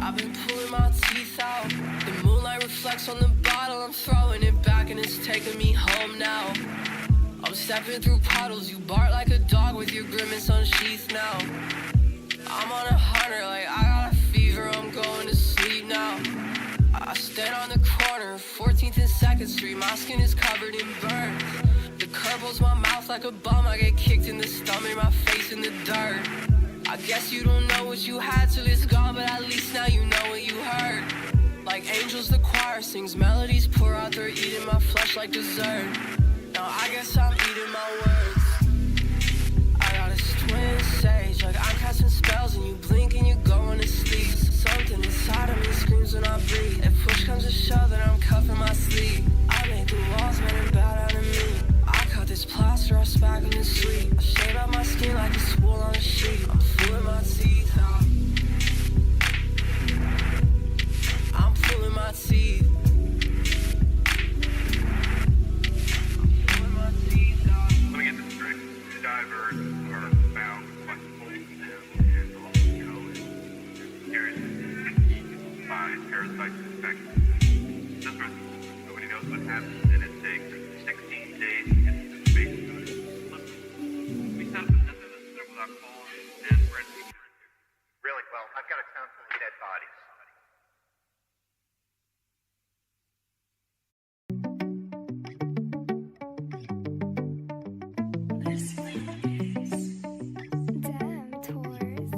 I've been pulling my teeth out. The moonlight reflects on the bottle. I'm throwing it back and it's taking me home now. I'm stepping through puddles. You bark like a dog with your grimace unsheathed now. I'm on a hunter like I got a fever. I'm going to sleep now. I stand on the corner, 14th and 2nd Street. My skin is covered in burns. The curb holds my mouth like a bum. I get kicked in the stomach, my face in the dirt. I guess you don't know what you had till it's gone, but at least now you know what you heard. Like angels, the choir sings melodies, pour out, they're eating my flesh like dessert. Now I guess I'm eating my words. I got a twin sage, like I'm casting spells and you blink and you're going to sleep. Something inside of me screams when I breathe. If push comes to shove, then I'm cuffing my sleeve. I make the walls men bad out of me. I cut this plaster, I spackle and sleep. I shave out my skin like it's wool on a sheet. I'm pulling my teeth out. I'm pulling my teeth. I'm pulling my teeth out. Let me get this straight. Divers are found flexible and carried by parasites infected. Just for nobody knows what happens, and it takes 16 days to get to the space. We set up a system without calls and forensic. Really? Well, I've got a town full of dead bodies. Damn, Taurus.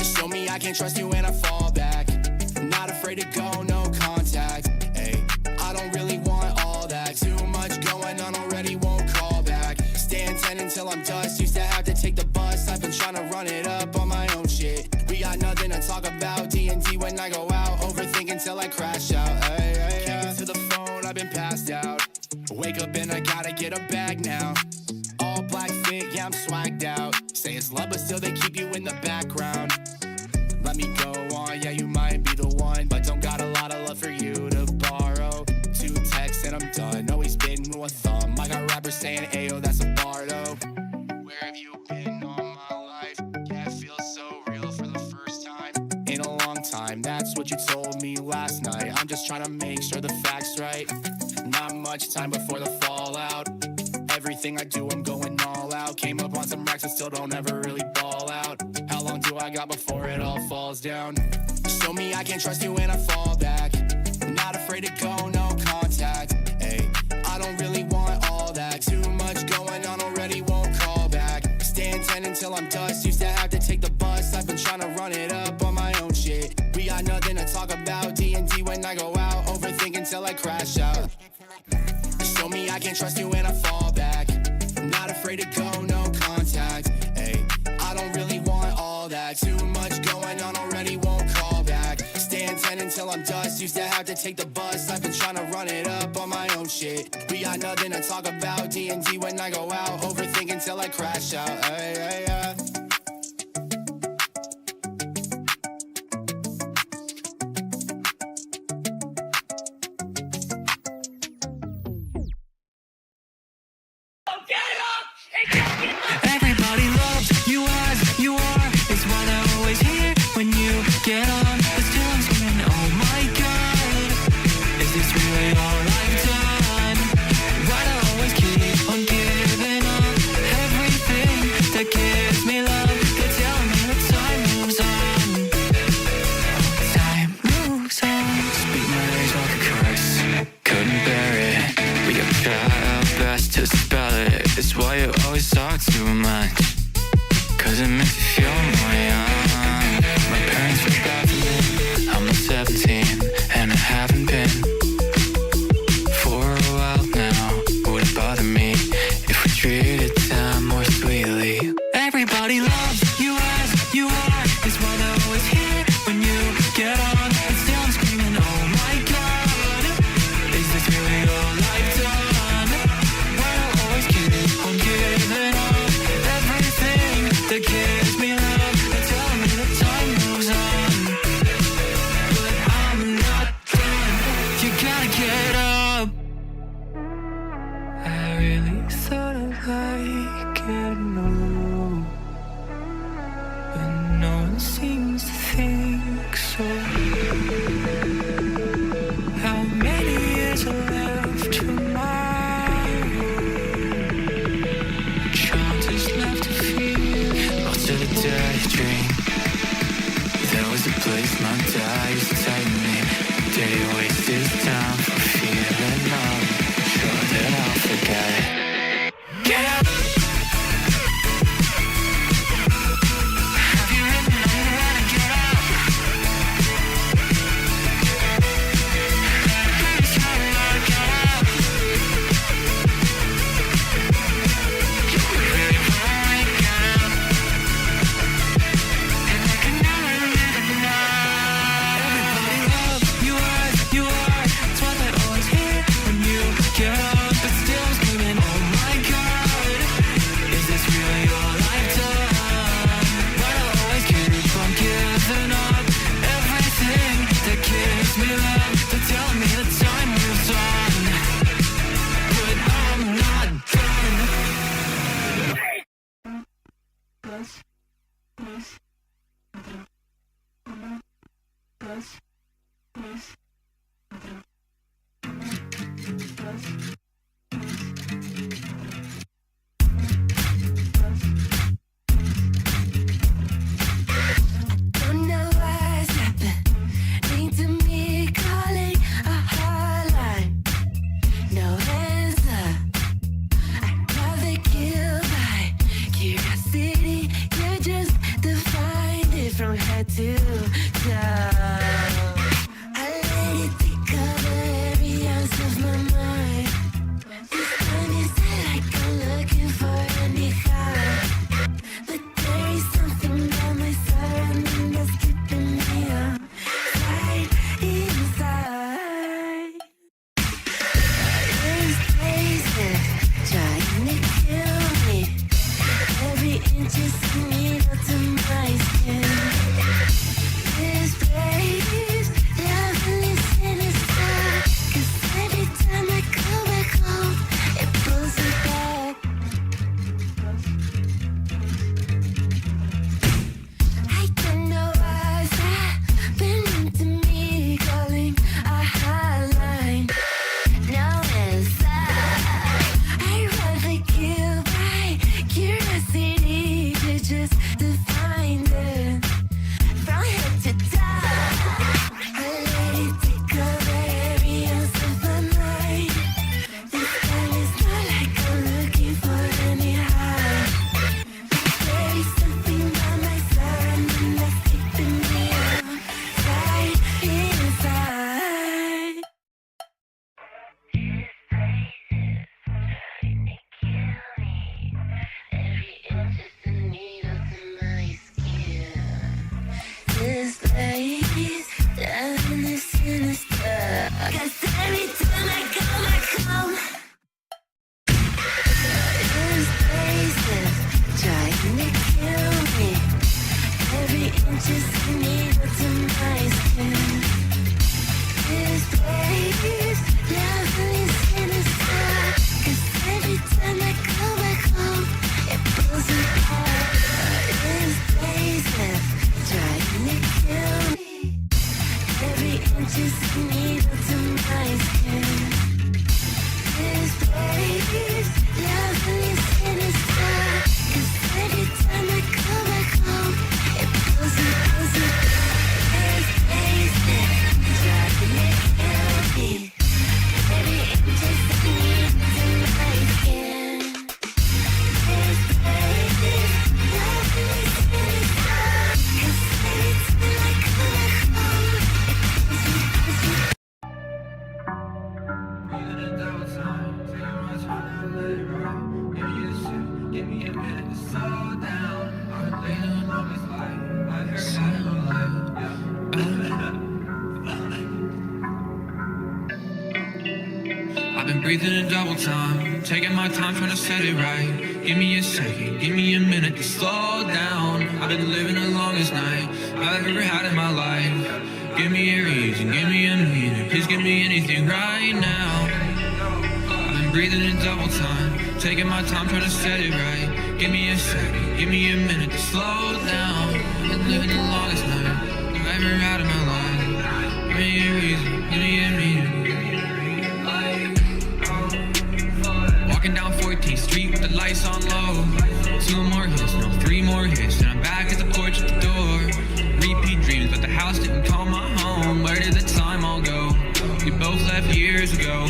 Show me I can't trust you when I fall back. Not afraid to go, no contact. Ay, I don't really want all that. Too much going on already, won't call back. Stand 10 until I'm dust. Used to have to take the bus. I've been trying to run it up on my own shit. We got nothing to talk about. D&D when I go out. Overthinking till I crash out. Ay, ay, can't get to the phone, I've been passed out. Wake up and I gotta get a bag now. All black fit, yeah, I'm swagged out. Say it's love, but still they keep you in the background. Let me go on, yeah, you might be the one, but don't got a lot of love for you to borrow. 2 texts and I'm done, always been with thumb. I got rappers saying, ayo, that's a bardo. Where have you been all my life? Yeah, it feels so real for the first time in a long time. That's what you told me last night. I'm just trying to make sure the facts right. Not much time before the fallout. Everything I do, I'm going all out. Came up on some racks and still don't ever really ball out. How long do I got before it all falls down? Show me I can't trust you when I fall back. Not afraid to go, no contact. Ay, I don't really want all that. Too much going on already, won't call back. Stand 10 until I'm dust. Used to have to take the bus. I've been trying to run it up on my own shit. We got nothing to talk about. D&D when I go out. Overthinking till I crash out. Show me I can't trust you when I fall back. Not afraid to go, no contact. Ay, I don't really want all that. Too much going on already, won't call back. Stand 10 until I'm dust. Used to have to take the bus. I've been trying to run it up on my own shit. We got nothing to talk about. D&D when I go out. Overthinking till I crash out. Ay, ay, ay. Everybody loves you as you are. It's what I always hear when you get on. But still I'm screaming, oh my god, is this really all I've done? Why do I always keep on giving up everything that gives me love? They're telling me that time moves on. Time moves on. Speak my rage like a curse. Couldn't bear it. We gotta try our best to spell it. It's why you always talk too much, cause it makes you feel more young. My parents were bad for me. I'm not 17 and I haven't been for a while now. Would it bother me if we treated time more sweetly? Everybody loves you as you are. It's what I always hear when you get on. And still I'm screaming, oh my god, is this really all I've done? Why do I always keep on giving up everything that gives for? How many years are left tomorrow? Chances left to feel, lost to the daydream. There was a place my dad used to take me. Did he waste his time for feeling numb? Sure that I'll forget it. Get up! Have you written on the line to get up? It's time to get up. You really wanna wake up, and I can never live enough. Everybody loves you are, you are. It's what they always hear when you get up, but still screaming, oh my God, is this really all I've done? But I'll always keep on giving up everything that gives me love. They're telling me the time moves on, but I'm not done. Don't know what's happening to me, calling a hotline. No answer. I'd rather kill by curiosity. You just defined it from head to toe. I let it take over every ounce of my mind. This time is like I'm looking for anyhow. But there is something about my surrounding that's keeping me up right inside. This place is trying to kill me. Every inch is a needle to my skin. This place, lovely sinister. 'Cause every time I go back home, it pulls me back. I don't know what's happening to me, calling a hotline. No answer. I'd rather kill by curiosity to just define it from head to toe. I let it take over every ounce of my mind. This time is not like I'm looking for any high. There is something about my surrounding that's keeping me up right inside. This place is trying to kill me. Every inch is a needle to my skin. This place, driving is sinister. 'Cause every time I go back home, this place is trying to kill me. Every inch is a needle to my skin. This place, lovely sinister. 'Cause every time I go back home, it pulls me back. This place is trying to kill me. Every inch is a needle to my skin. This place, lovely sinister. 'Cause every time I go back home, it pulls me back. This place is trying to kill me. Every inch is a needle to my skin. This place is lovely sinister. 'Cause every time I go back home, it pulls me. I've been breathing in double time, taking my time trying to set it right. Give me a second, give me a minute to slow down. I've been living the longest night I've ever had in my life. Give me a reason, give me a meaning, please give me anything right now. I've been breathing in double time, taking my time trying to set it right. Give me a second, give me a minute to slow down. I've been living the longest night I've ever had in my life. me a reason, give me a meaning. Walking down 14th Street with the lights on low. 2 more hits, no 3 more hits, and I'm back at the porch at the door. Repeat dreams, but the house didn't call my home. Where did the time all go? We both left years ago.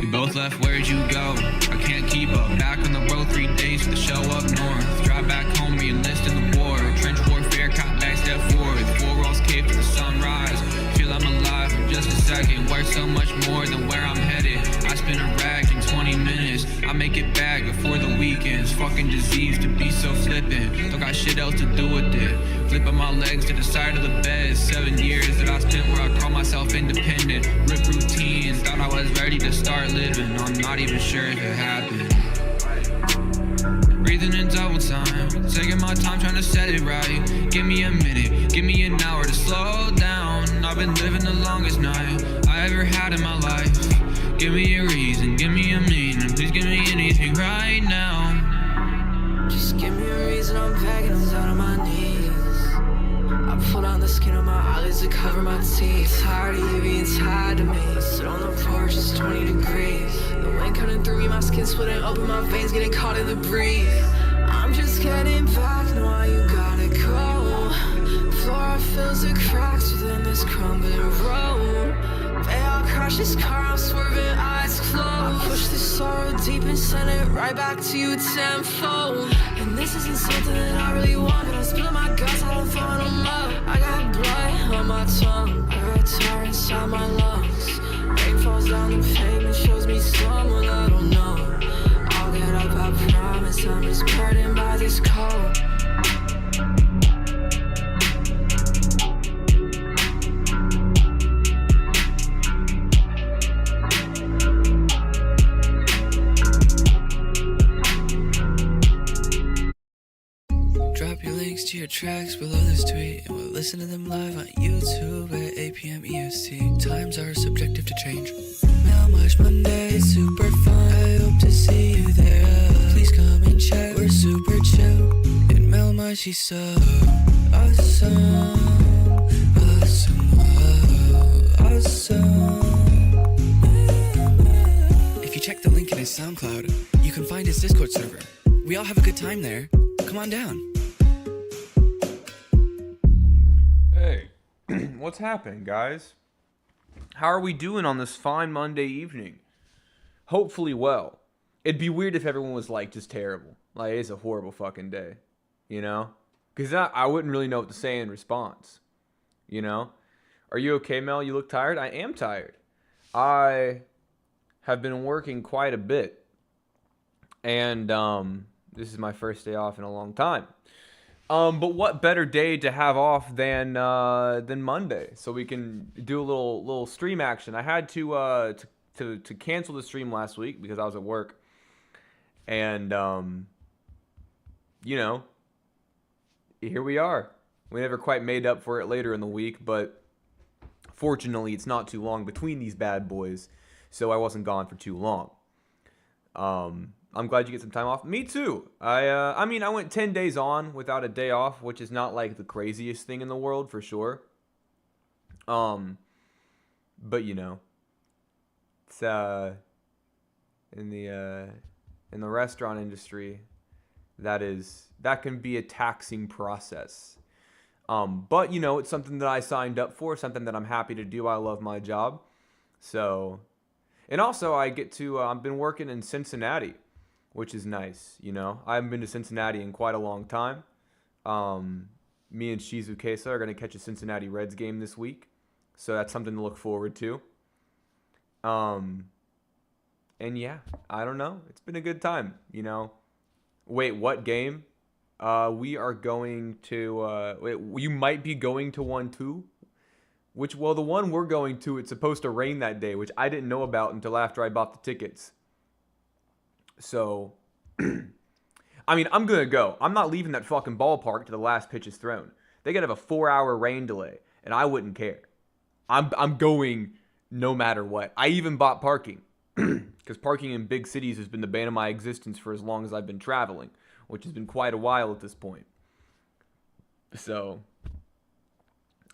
We both left, where'd you go? I can't keep up, back on the road 3 days for the show up north. Drive back home, re-enlist in the war. Trench warfare, caught back, step forward. 4 walls cave to the sunrise. Feel I'm alive for just a second. Worth so much more than where I'm headed. I spin a rack in 20 minutes. I make it back before the weekends. Fucking disease to be so flippant. Don't got shit else to do with it. Flipping my legs to the side of the bed. 7 years that I spent where I call myself independent. Rip routines, thought I was ready to start living. I'm not even sure if it happened. Breathing in double time, taking my time trying to set it right. Give me a minute, give me an hour to slow down. I've been living the longest night I ever had in my life. Give me a reason, give me a meaning. Please give me anything right now. Just give me a reason, I'm begging, I'm down on my knees. I pull down the skin on my eyelids to cover my teeth. Tired of you being tied to me. I sit on the porch, it's 20 degrees. The wind cutting through me, my skin splitting open, my veins getting caught in the breeze. I'm just getting back, know why you gotta go. Floor fills the cracks within this crumbling road. They all crash this car, I'm swerving, eyes closed. I push the sorrow deep and send it right back to you tenfold. And this isn't something that I really want, but I spill my guts, I don't throw them up. I got blood on my tongue, I got a tar inside my lungs. Rain falls down the pavement, shows me someone I don't know. I'll get up, I promise, I'm just burdened by this cold. Drop your links to your tracks below this tweet, and we'll listen to them live on YouTube at 8 p.m. EST. Times are subjective to change. Melmige Monday, super fun. I hope to see you there. Please come and check. We're super chill. And Melmige, she's so awesome. Awesome. Whoa, awesome. If you check the link in his SoundCloud, you can find his Discord server. We all have a good time there. Come on down. Hey, what's happening, guys? How are we doing on this fine Monday evening? Hopefully well. It'd be weird if everyone was like just terrible. Like, it's a horrible fucking day, you know? Because I wouldn't really know what to say in response, you know? Are you okay, Mel? You look tired? I am tired. I have been working quite a bit. And, this is my first day off in a long time. But what better day to have off than Monday, so we can do a little stream action. I had to cancel the stream last week because I was at work, and you know, here we are. We never quite made up for it later in the week, but fortunately, it's not too long between these bad boys, so I wasn't gone for too long. I'm glad you get some time off. Me too. I mean, I went 10 days on without a day off, which is not like the craziest thing in the world for sure. But you know, it's in the restaurant industry, that can be a taxing process. But you know, it's something that I signed up for, something that I'm happy to do. I love my job. So, and also I get to I've been working in Cincinnati, which is nice, you know. I haven't been to Cincinnati in quite a long time. Me and Shizu Kesa are going to catch a Cincinnati Reds game this week, so that's something to look forward to. And yeah, I don't know. It's been a good time, you know. Wait, what game? We are going to... you might be going to one too? Well, the one we're going to, it's supposed to rain that day, which I didn't know about until after I bought the tickets. So, I mean, I'm going to go. I'm not leaving that fucking ballpark till the last pitch is thrown. They got to have a 4-hour rain delay, and I wouldn't care. I'm going no matter what. I even bought parking, because parking in big cities has been the bane of my existence for as long as I've been traveling, which has been quite a while at this point. So,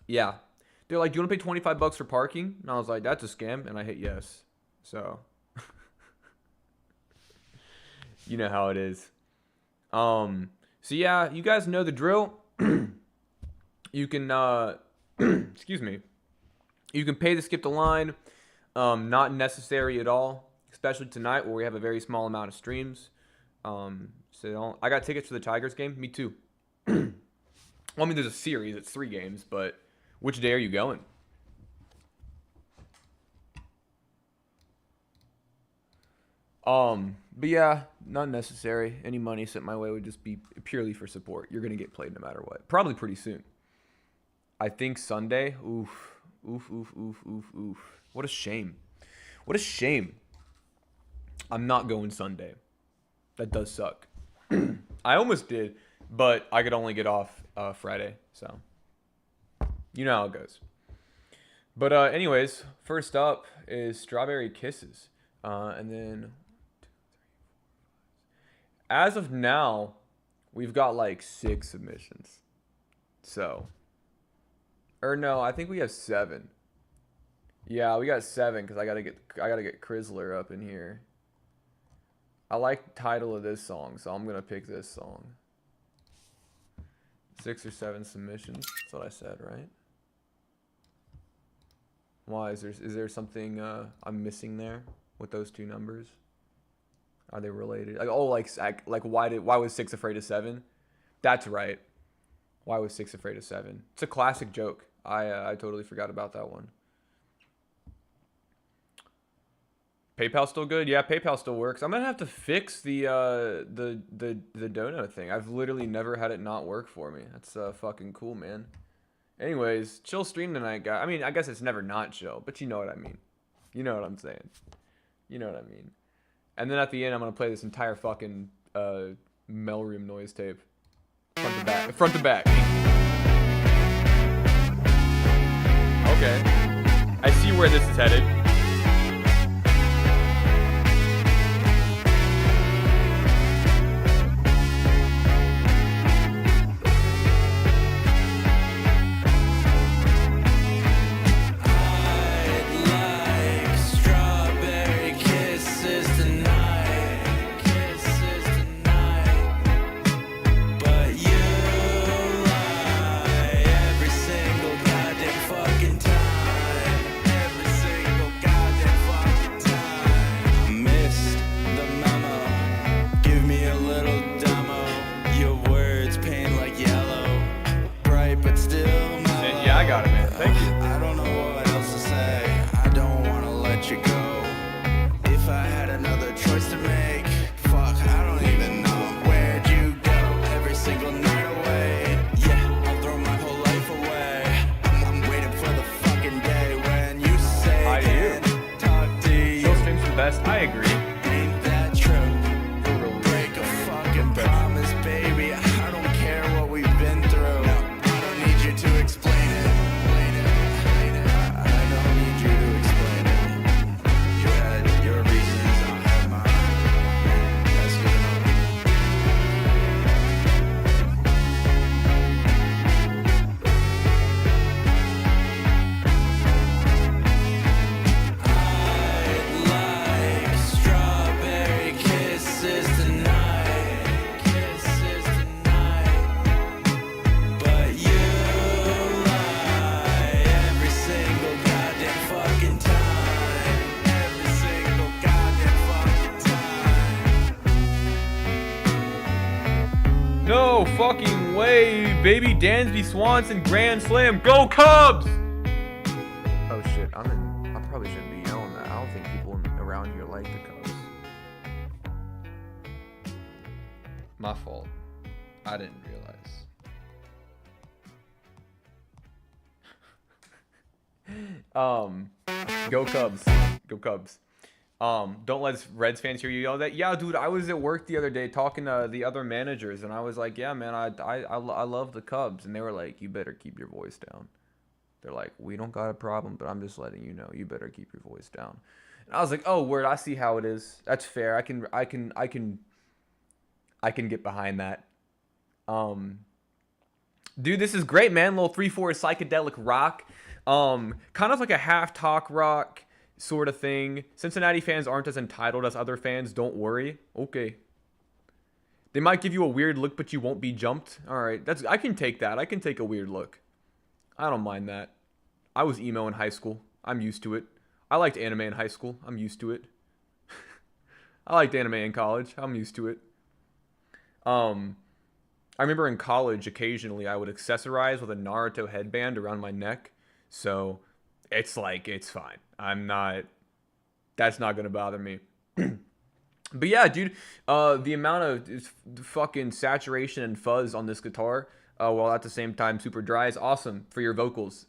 yeah. They're like, do you want to pay 25 bucks for parking? And I was like, that's a scam. And I hit yes. So, you know how it is. So yeah, you guys know the drill. You can, excuse me. You can pay to skip the line. Not necessary at all, especially tonight where we have a very small amount of streams. So I got tickets for the Tigers game. Me too. Well, I mean, there's a series. It's 3 games, but which day are you going? But yeah, not necessary. Any money sent my way would just be purely for support. You're gonna get played no matter what. Probably pretty soon. I think Sunday. Oof. What a shame. What a shame. I'm not going Sunday. That does suck. I almost did, but I could only get off Friday, so you know how it goes. But anyways, first up is Strawberry Kisses, and then as of now, we've got like 6 submissions. So, or no, I think we have 7. Yeah, we got 7 because I gotta get Chrysler up in here. I like the title of this song, so I'm gonna pick this song. 6 or 7 submissions. That's what I said, right? Why is there something I'm missing there with those 2 numbers? Are they related? Like why was 6 afraid of 7? That's right. Why was 6 afraid of 7? It's a classic joke. I totally forgot about that one. PayPal still good? Yeah, PayPal still works. I'm gonna have to fix the dono thing. I've literally never had it not work for me. That's fucking cool, man. Anyways, chill stream tonight, guy. I mean, I guess it's never not chill, but you know what I mean. You know what I'm saying. You know what I mean. And then at the end, I'm gonna play this entire fucking mailroom noise tape, front to back. Front to back. Okay. I see where this is headed. I agree. Ain't that true? Break a fucking promise, baby. I don't care what we've been through. No, I don't need you to explain it. I don't need you to explain it. You had your reasons, I had mine. That's good No fucking way, baby. Dansby Swanson Grand Slam. Go Cubs! Oh shit, I probably shouldn't be yelling that. I don't think people around here like the Cubs. My fault. I didn't realize. Go Cubs. Go Cubs. Don't let Reds fans hear you yell that. Yeah, dude, I was at work the other day talking to the other managers, and I was like, yeah, man, I love the Cubs. And they were like, you better keep your voice down. They're like, we don't got a problem, but I'm just letting you know, you better keep your voice down. And I was like, oh, word, I see how it is. That's fair. I can get behind that. Dude, this is great, man. Little 3/4 psychedelic rock. Kind of like a half talk rock sort of thing. Cincinnati fans aren't as entitled as other fans. Don't worry. Okay. They might give you a weird look, but you won't be jumped. All right, I can take that. I can take a weird look. I don't mind that. I was emo in high school. I'm used to it. I liked anime in high school. I'm used to it. I liked anime in college. I'm used to it. I remember in college, occasionally I would accessorize with a Naruto headband around my neck. So it's like, it's fine. That's not going to bother me. But yeah, dude, the amount of fucking saturation and fuzz on this guitar, while at the same time super dry, is awesome for your vocals.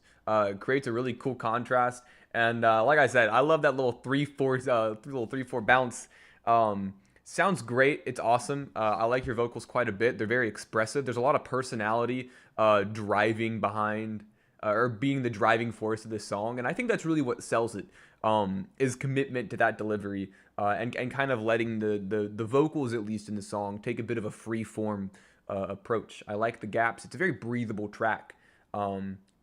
Creates a really cool contrast. And like I said, I love that little 3/4 bounce. Sounds great. It's awesome. I like your vocals quite a bit. They're very expressive. There's a lot of personality driving behind or being the driving force of this song. And I think that's really what sells it, is commitment to that delivery and kind of letting the vocals, at least in the song, take a bit of a free form approach. I like the gaps. It's a very breathable track.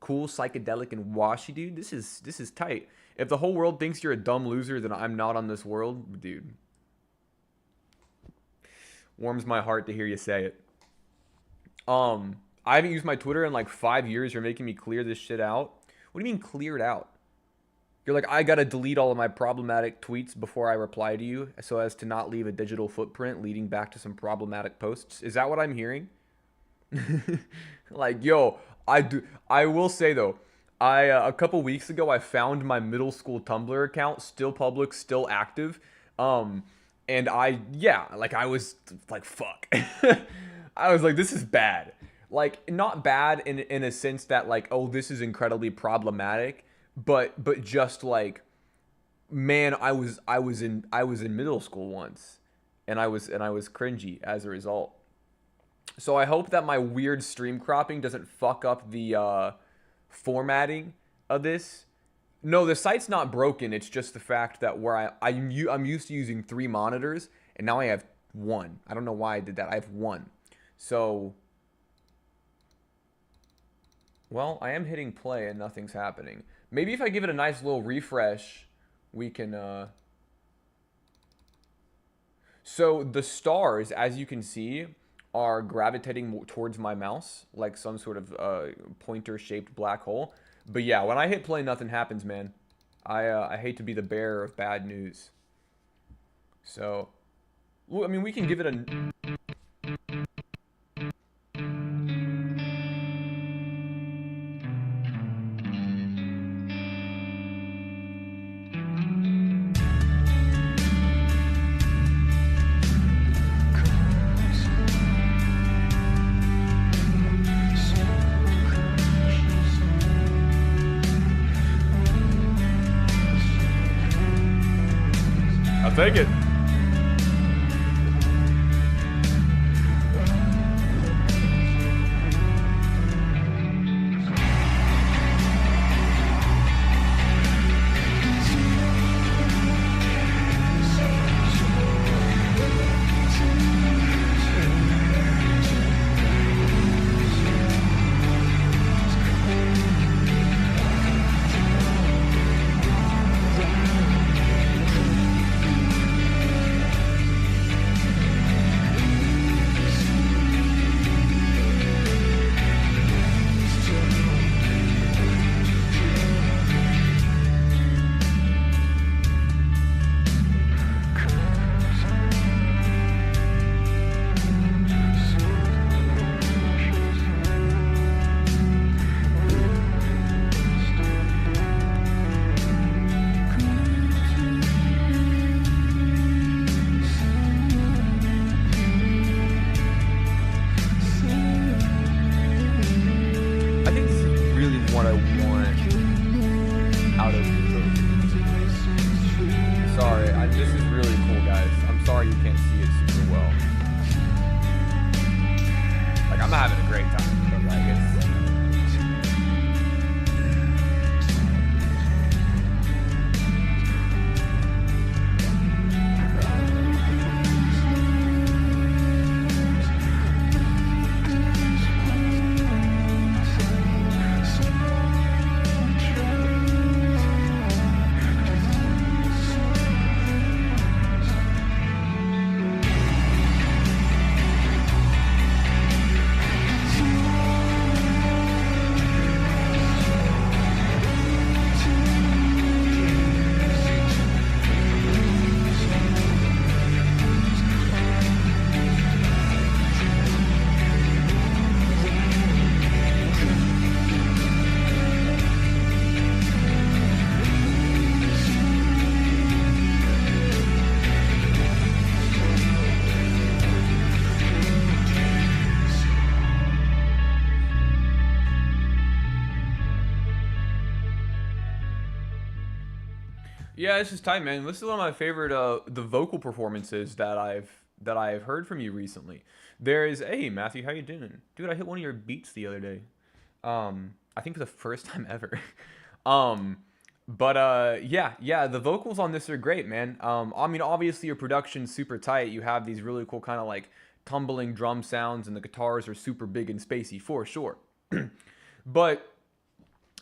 Cool, psychedelic, and washy, dude. This is tight. If the whole world thinks you're a dumb loser, then I'm not on this world, dude. Warms my heart to hear you say it. I haven't used my Twitter in like 5 years. You're making me clear this shit out. What do you mean cleared out? You're like, I gotta delete all of my problematic tweets before I reply to you so as to not leave a digital footprint leading back to some problematic posts. Is that what I'm hearing? Like, yo, I will say though, a couple weeks ago I found my middle school Tumblr account still public, still active. And I was like, fuck. I was like, this is bad. Like, not bad in a sense that like, oh, this is incredibly problematic, but just like, man, I was in middle school once, and I was cringy as a result. So I hope that my weird stream cropping doesn't fuck up the formatting of this. No, the site's not broken. It's just the fact that where I'm used to using 3 monitors, and now I have 1. I don't know why I did that. I have 1. So, well, I am hitting play and nothing's happening. Maybe if I give it a nice little refresh, we can... So the stars, as you can see, are gravitating towards my mouse, like some sort of pointer-shaped black hole. But yeah, when I hit play, nothing happens, man. I hate to be the bearer of bad news. So, I mean, we can give it a... I'll take it. This is really cool, guys. I'm sorry you can't see it super well. Like, I'm having a great time, but like, it's... Yeah, it's just tight, man. This is one of my favorite the vocal performances that I've heard from you recently. There is, hey Matthew, how you doing? Dude, I hit one of your beats the other day. I think for the first time ever. Yeah, the vocals on this are great, man. I mean, obviously your production's super tight. You have these really cool kind of like tumbling drum sounds, and the guitars are super big and spacey for sure. But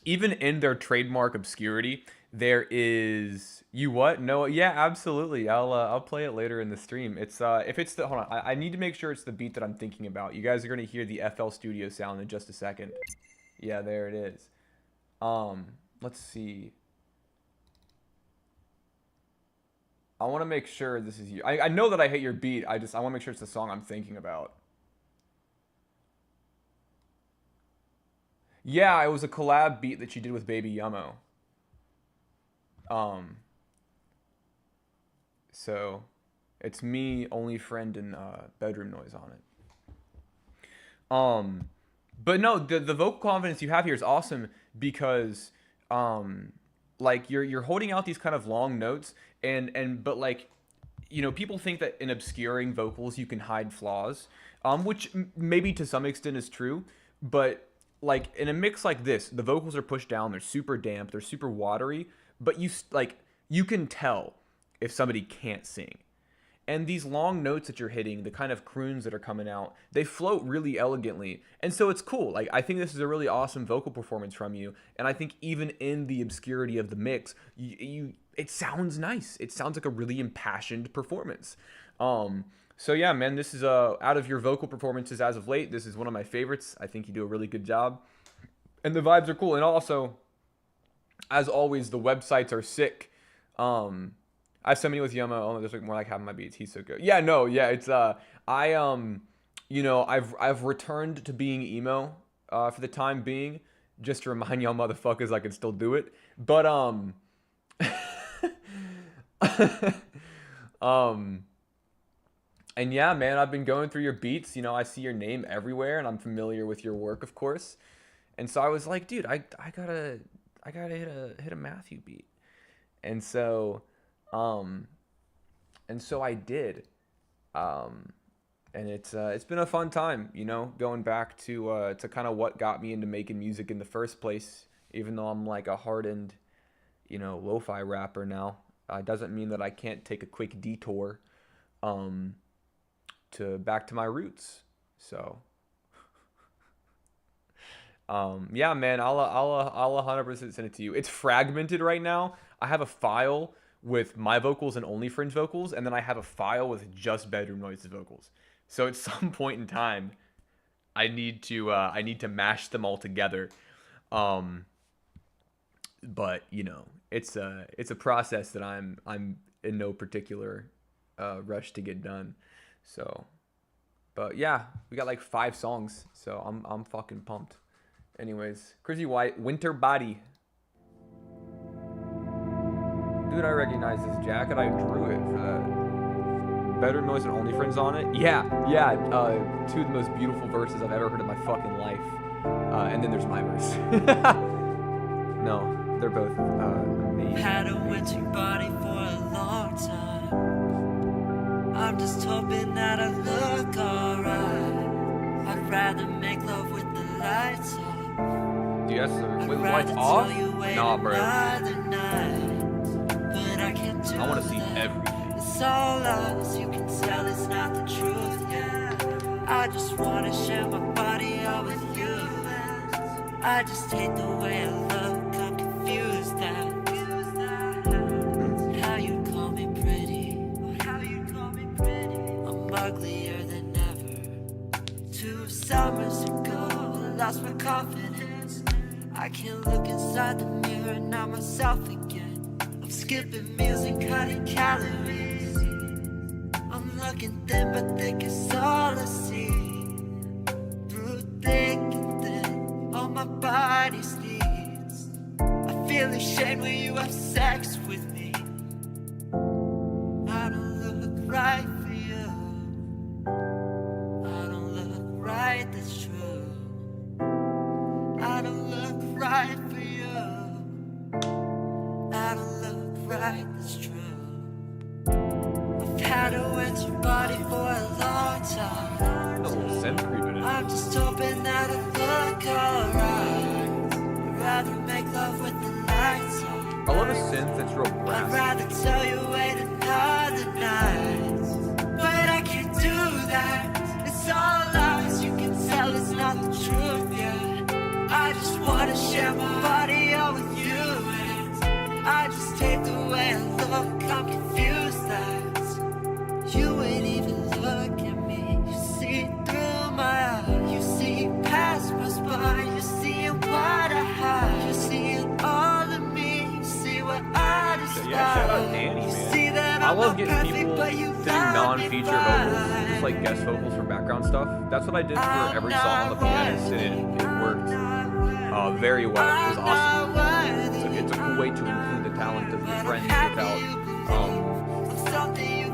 even in their trademark obscurity, there is you what? No, yeah, absolutely. I'll play it later in the stream. It's if it's the hold on, I need to make sure it's the beat that I'm thinking about. You guys are gonna hear the FL Studio sound in just a second. Yeah, there it is. Let's see. I want to make sure this is you. I know that I hate your beat. I want to make sure it's the song I'm thinking about. Yeah, it was a collab beat that she did with Baby Yummo. So it's me, only friend, and bedroom noise on it. But no, the vocal confidence you have here is awesome because like you're holding out these kind of long notes but like, you know, people think that in obscuring vocals you can hide flaws, which maybe to some extent is true, but like in a mix like this, the vocals are pushed down, they're super damp, they're super watery, but you can tell if somebody can't sing. And these long notes that you're hitting, the kind of croons that are coming out, they float really elegantly. And so it's cool. Like, I think this is a really awesome vocal performance from you. And I think even in the obscurity of the mix, it sounds nice. It sounds like a really impassioned performance. So yeah, man, this is out of your vocal performances as of late, this is one of my favorites. I think you do a really good job. And the vibes are cool. And also, as always, the websites are sick. I have so many with Yummo. Oh, there's like more like half my beats. He's so good. Yeah, no, yeah, it's you know, I've returned to being emo for the time being, just to remind y'all motherfuckers I can still do it. But and yeah, man, I've been going through your beats. You know, I see your name everywhere, and I'm familiar with your work, of course. And so I was like, dude, I gotta hit a Matthew beat. And so I did. And it's been a fun time, you know, going back to kind of what got me into making music in the first place. Even though I'm like a hardened, you know, lo-fi rapper now, doesn't mean that I can't take a quick detour to back to my roots. So yeah, man, I'll 100% send it to you. It's fragmented right now. I have a file with my vocals and only Fringe vocals, and then I have a file with just bedroom noises vocals. So at some point in time, I need to mash them all together. But you know, it's a process that I'm in no particular rush to get done. So, but yeah, we got like 5 songs, so I'm fucking pumped. Anyways, Crazy White, Winter Body. Dude, I recognize this jacket. I drew it for that. Better Noise and Only Friends on it. Yeah. 2 of the most beautiful verses I've ever heard in my fucking life. And then there's my verse. No, they're both amazing. Had a winter body for a long time. I'm just hoping that I look alright. I'd rather make love with the lights off. Dude, that's I'd wait, rather lights off? tell you wait Nah, bro. another night. But I can't do I want to see that. everything. It's all lies, you can tell it's not the truth, yeah. I just wanna share my body all with you. I just hate the way I look, I'm confused now. How you call me pretty, I'm uglier than ever. 2 summers ago, I lost my confidence. I can't look inside the mirror, not myself again. I'm skipping meals and cutting calories. I'm looking thin, but thick is all I see. Through thick and thin, all my body needs. I feel ashamed when you have sex with me. I don't look right for you. I don't look right, that's true. I don't look right for you. I don't look right. right, that's true. I've had a winter body for a long time. A little synth creeping in. I'm just hoping that it look alright. I'd rather make love with the lights on. I love a synth that's real I'd brassy. rather tell you wait another night, but I can't do that. It's all lies. You can tell it's not the truth. Yeah, I just wanna share my body all with you, and I just hate the way I look. I'm confused that you ain't even look at me. You see through my eyes. You see past my spine. You see what I hide. You see all of me. You see what I despise. Yeah, shout out Danny, You man. see that I I'm love not getting perfect, people but you to do love me non-feature vocals, fine. just like guest vocals for background stuff. That's what I did for every song on the pianist, and it worked very well. It was awesome. It's a cool way to include the talent of your friends without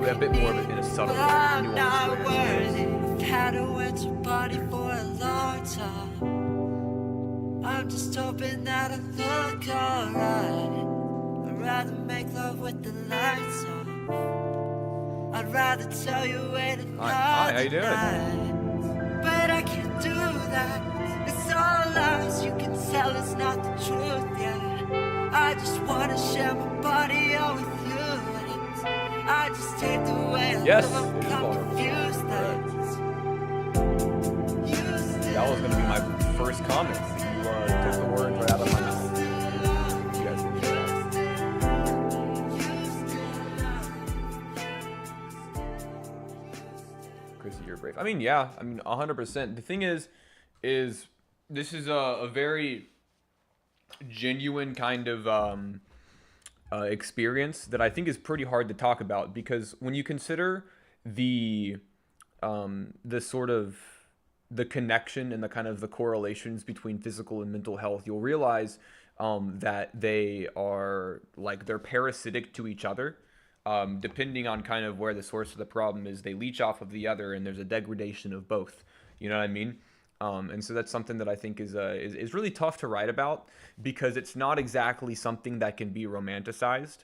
with a bit more of it in a subtle, I'm not nuanced way. worthy. I've had a winter body for a long time. I'm just hoping that I look alright. I'd rather make love with the lights on. I'd rather tell you wait another Hi, how you doing? night, but I can't do that. It's all lies. You can tell it's not the truth. Yeah, I just wanna share my body all with you. And I just hate the way I Yes, look. it is I'm vulnerable. confused that That was gonna be my first comment. You took the words right out of my mouth. You guys can hear that. Chrissy, you're brave. I mean, yeah. I mean, 100%. The thing is this is a very genuine kind of experience that I think is pretty hard to talk about, because when you consider the sort of the connection and the kind of the correlations between physical and mental health, you'll realize that they are like they're parasitic to each other. Depending on kind of where the source of the problem is, they leech off of the other, and there's a degradation of both. You know what I mean? And so that's something that I think is really tough to write about, because it's not exactly something that can be romanticized.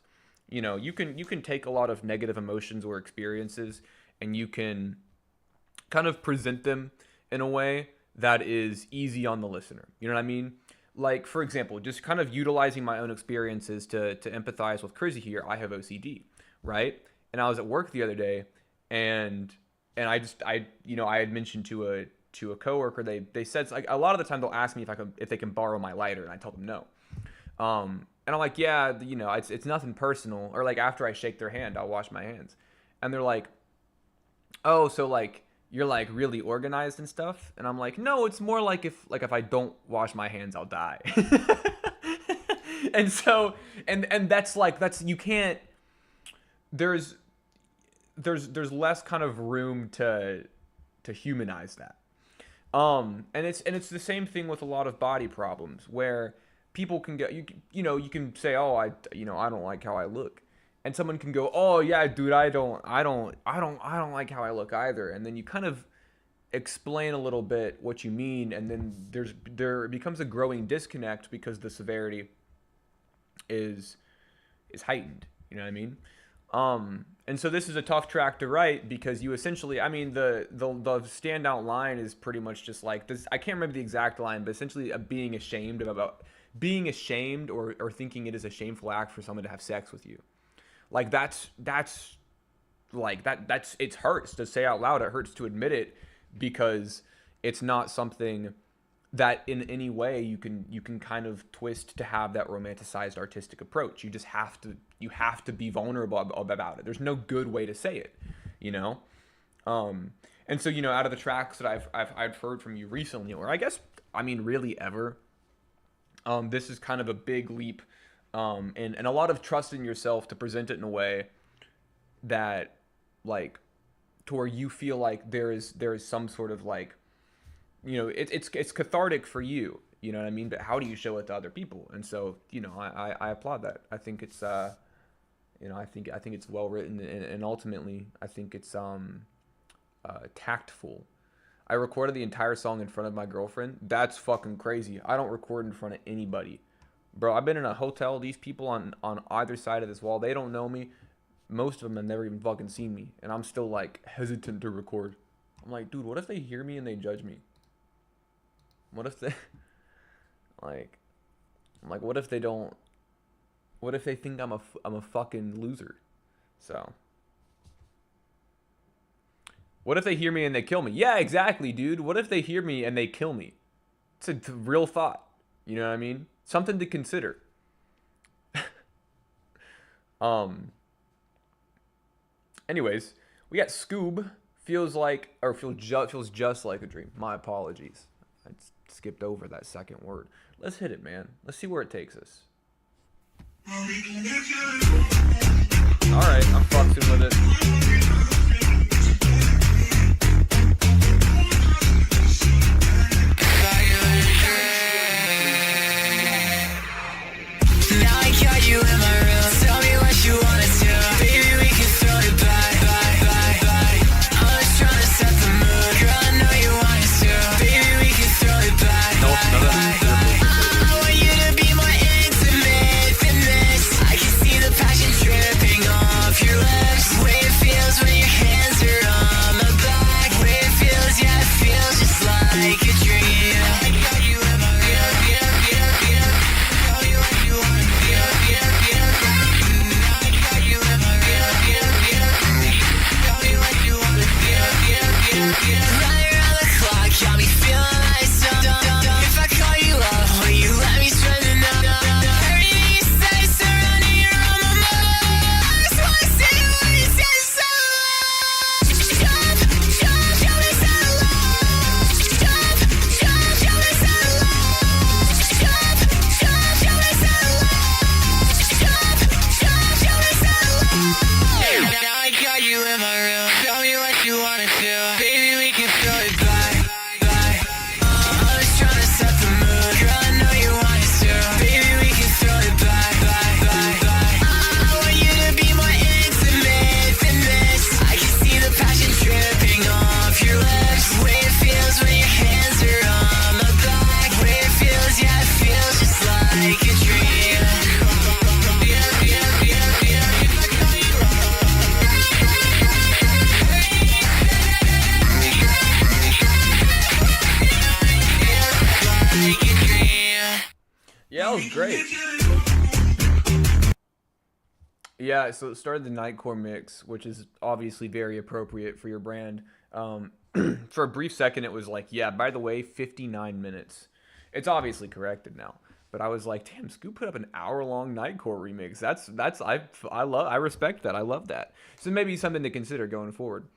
You know, you can take a lot of negative emotions or experiences, and you can kind of present them in a way that is easy on the listener. You know what I mean? Like, for example, just kind of utilizing my own experiences to empathize with Crizzy here. I have OCD, right? And I was at work the other day, and I had mentioned to a coworker, they said, like, a lot of the time they'll ask me if they can borrow my lighter, and I tell them no. And I'm like, yeah, you know, it's nothing personal. Or like after I shake their hand, I'll wash my hands, and they're like, oh, so like you're like really organized and stuff. And I'm like, no, it's more like if I don't wash my hands, I'll die. And so and that's you can't, there's less kind of room to humanize that. And it's the same thing with a lot of body problems, where people can get, you can say, oh, I don't like how I look, and someone can go, oh yeah, dude, I don't like how I look either, and then you kind of explain a little bit what you mean, and then there becomes a growing disconnect because the severity is heightened. You know what I mean? And so this is a tough track to write, because you essentially, I mean, the standout line is pretty much just like this. I can't remember the exact line, but essentially being ashamed or thinking it is a shameful act for someone to have sex with you. Like that's it hurts to say out loud. It hurts to admit it, because it's not something that in any way you can kind of twist to have that romanticized artistic approach. You just have to be vulnerable about it. There's no good way to say it, you know? And so, out of the tracks that I've heard from you recently, or I guess, I mean, really ever, this is kind of a big leap, and a lot of trust in yourself to present it in a way that, like, to where you feel like there is some sort of, like, it's cathartic for you, you know what I mean? But how do you show it to other people? And so, I applaud that. I think it's, I think it's well written, and ultimately I think it's tactful. I recorded the entire song in front of my girlfriend. That's fucking crazy. I don't record in front of anybody Bro, I've been in a hotel. These people on either side of this wall, they don't know me. Most of them have never even fucking seen me, and I'm still like hesitant to record. I'm like, dude, what if they hear me and they judge me? What if they like? I'm like, what if they don't? What if they think I'm a fucking loser? So, what if they hear me and they kill me? Yeah, exactly, dude. What if they hear me and they kill me? It's a real thought. You know what I mean? Something to consider. Anyways, we got Scoob. Feels just like a dream. My apologies. I skipped over that second word. Let's hit it, man. Let's see where it takes us. Alright, I'm fucking with it. Now I got you in my room. Tell me what you wanna do. Baby, we can throw it back. I'm just trying to set the mood. Girl, I know you want it too. Baby, we can throw it back. I want you to be more intimate than this. I can see the passion dripping off your lips. Way it feels when your hands are on my back. Way it feels, yeah, it feels just like a dream. I got you in my room. Tell me what you wanna do. I got you in my room. Tell me what you wanna do. Right around the clock, got me feeling like something. If I call you up, will you let me spend the night? Everything you say surrounding you on my mind. I just wanna see what you say so loud. Jump, jump me so low. Jump me so low. Jump me so low. Jump me so low. Now I got you in my room. Tell me what you wanna do. Baby, we can throw it back. I'm just trying to set the mood. Girl, I know you want it too. Baby, we can throw it back. I want you to be more intimate than this. I can see the passion dripping off your lips. Way it feels when your hands are on my back. Way it feels, yeah, it feels just like a dream. Yeah, that was great. Yeah, so it started the Nightcore mix, which is obviously very appropriate for your brand. For a brief second, it was like, yeah, by the way, 59 minutes. It's obviously corrected now. But I was like, damn, Scoop put up an hour-long Nightcore remix. I respect that. I love that. So maybe something to consider going forward.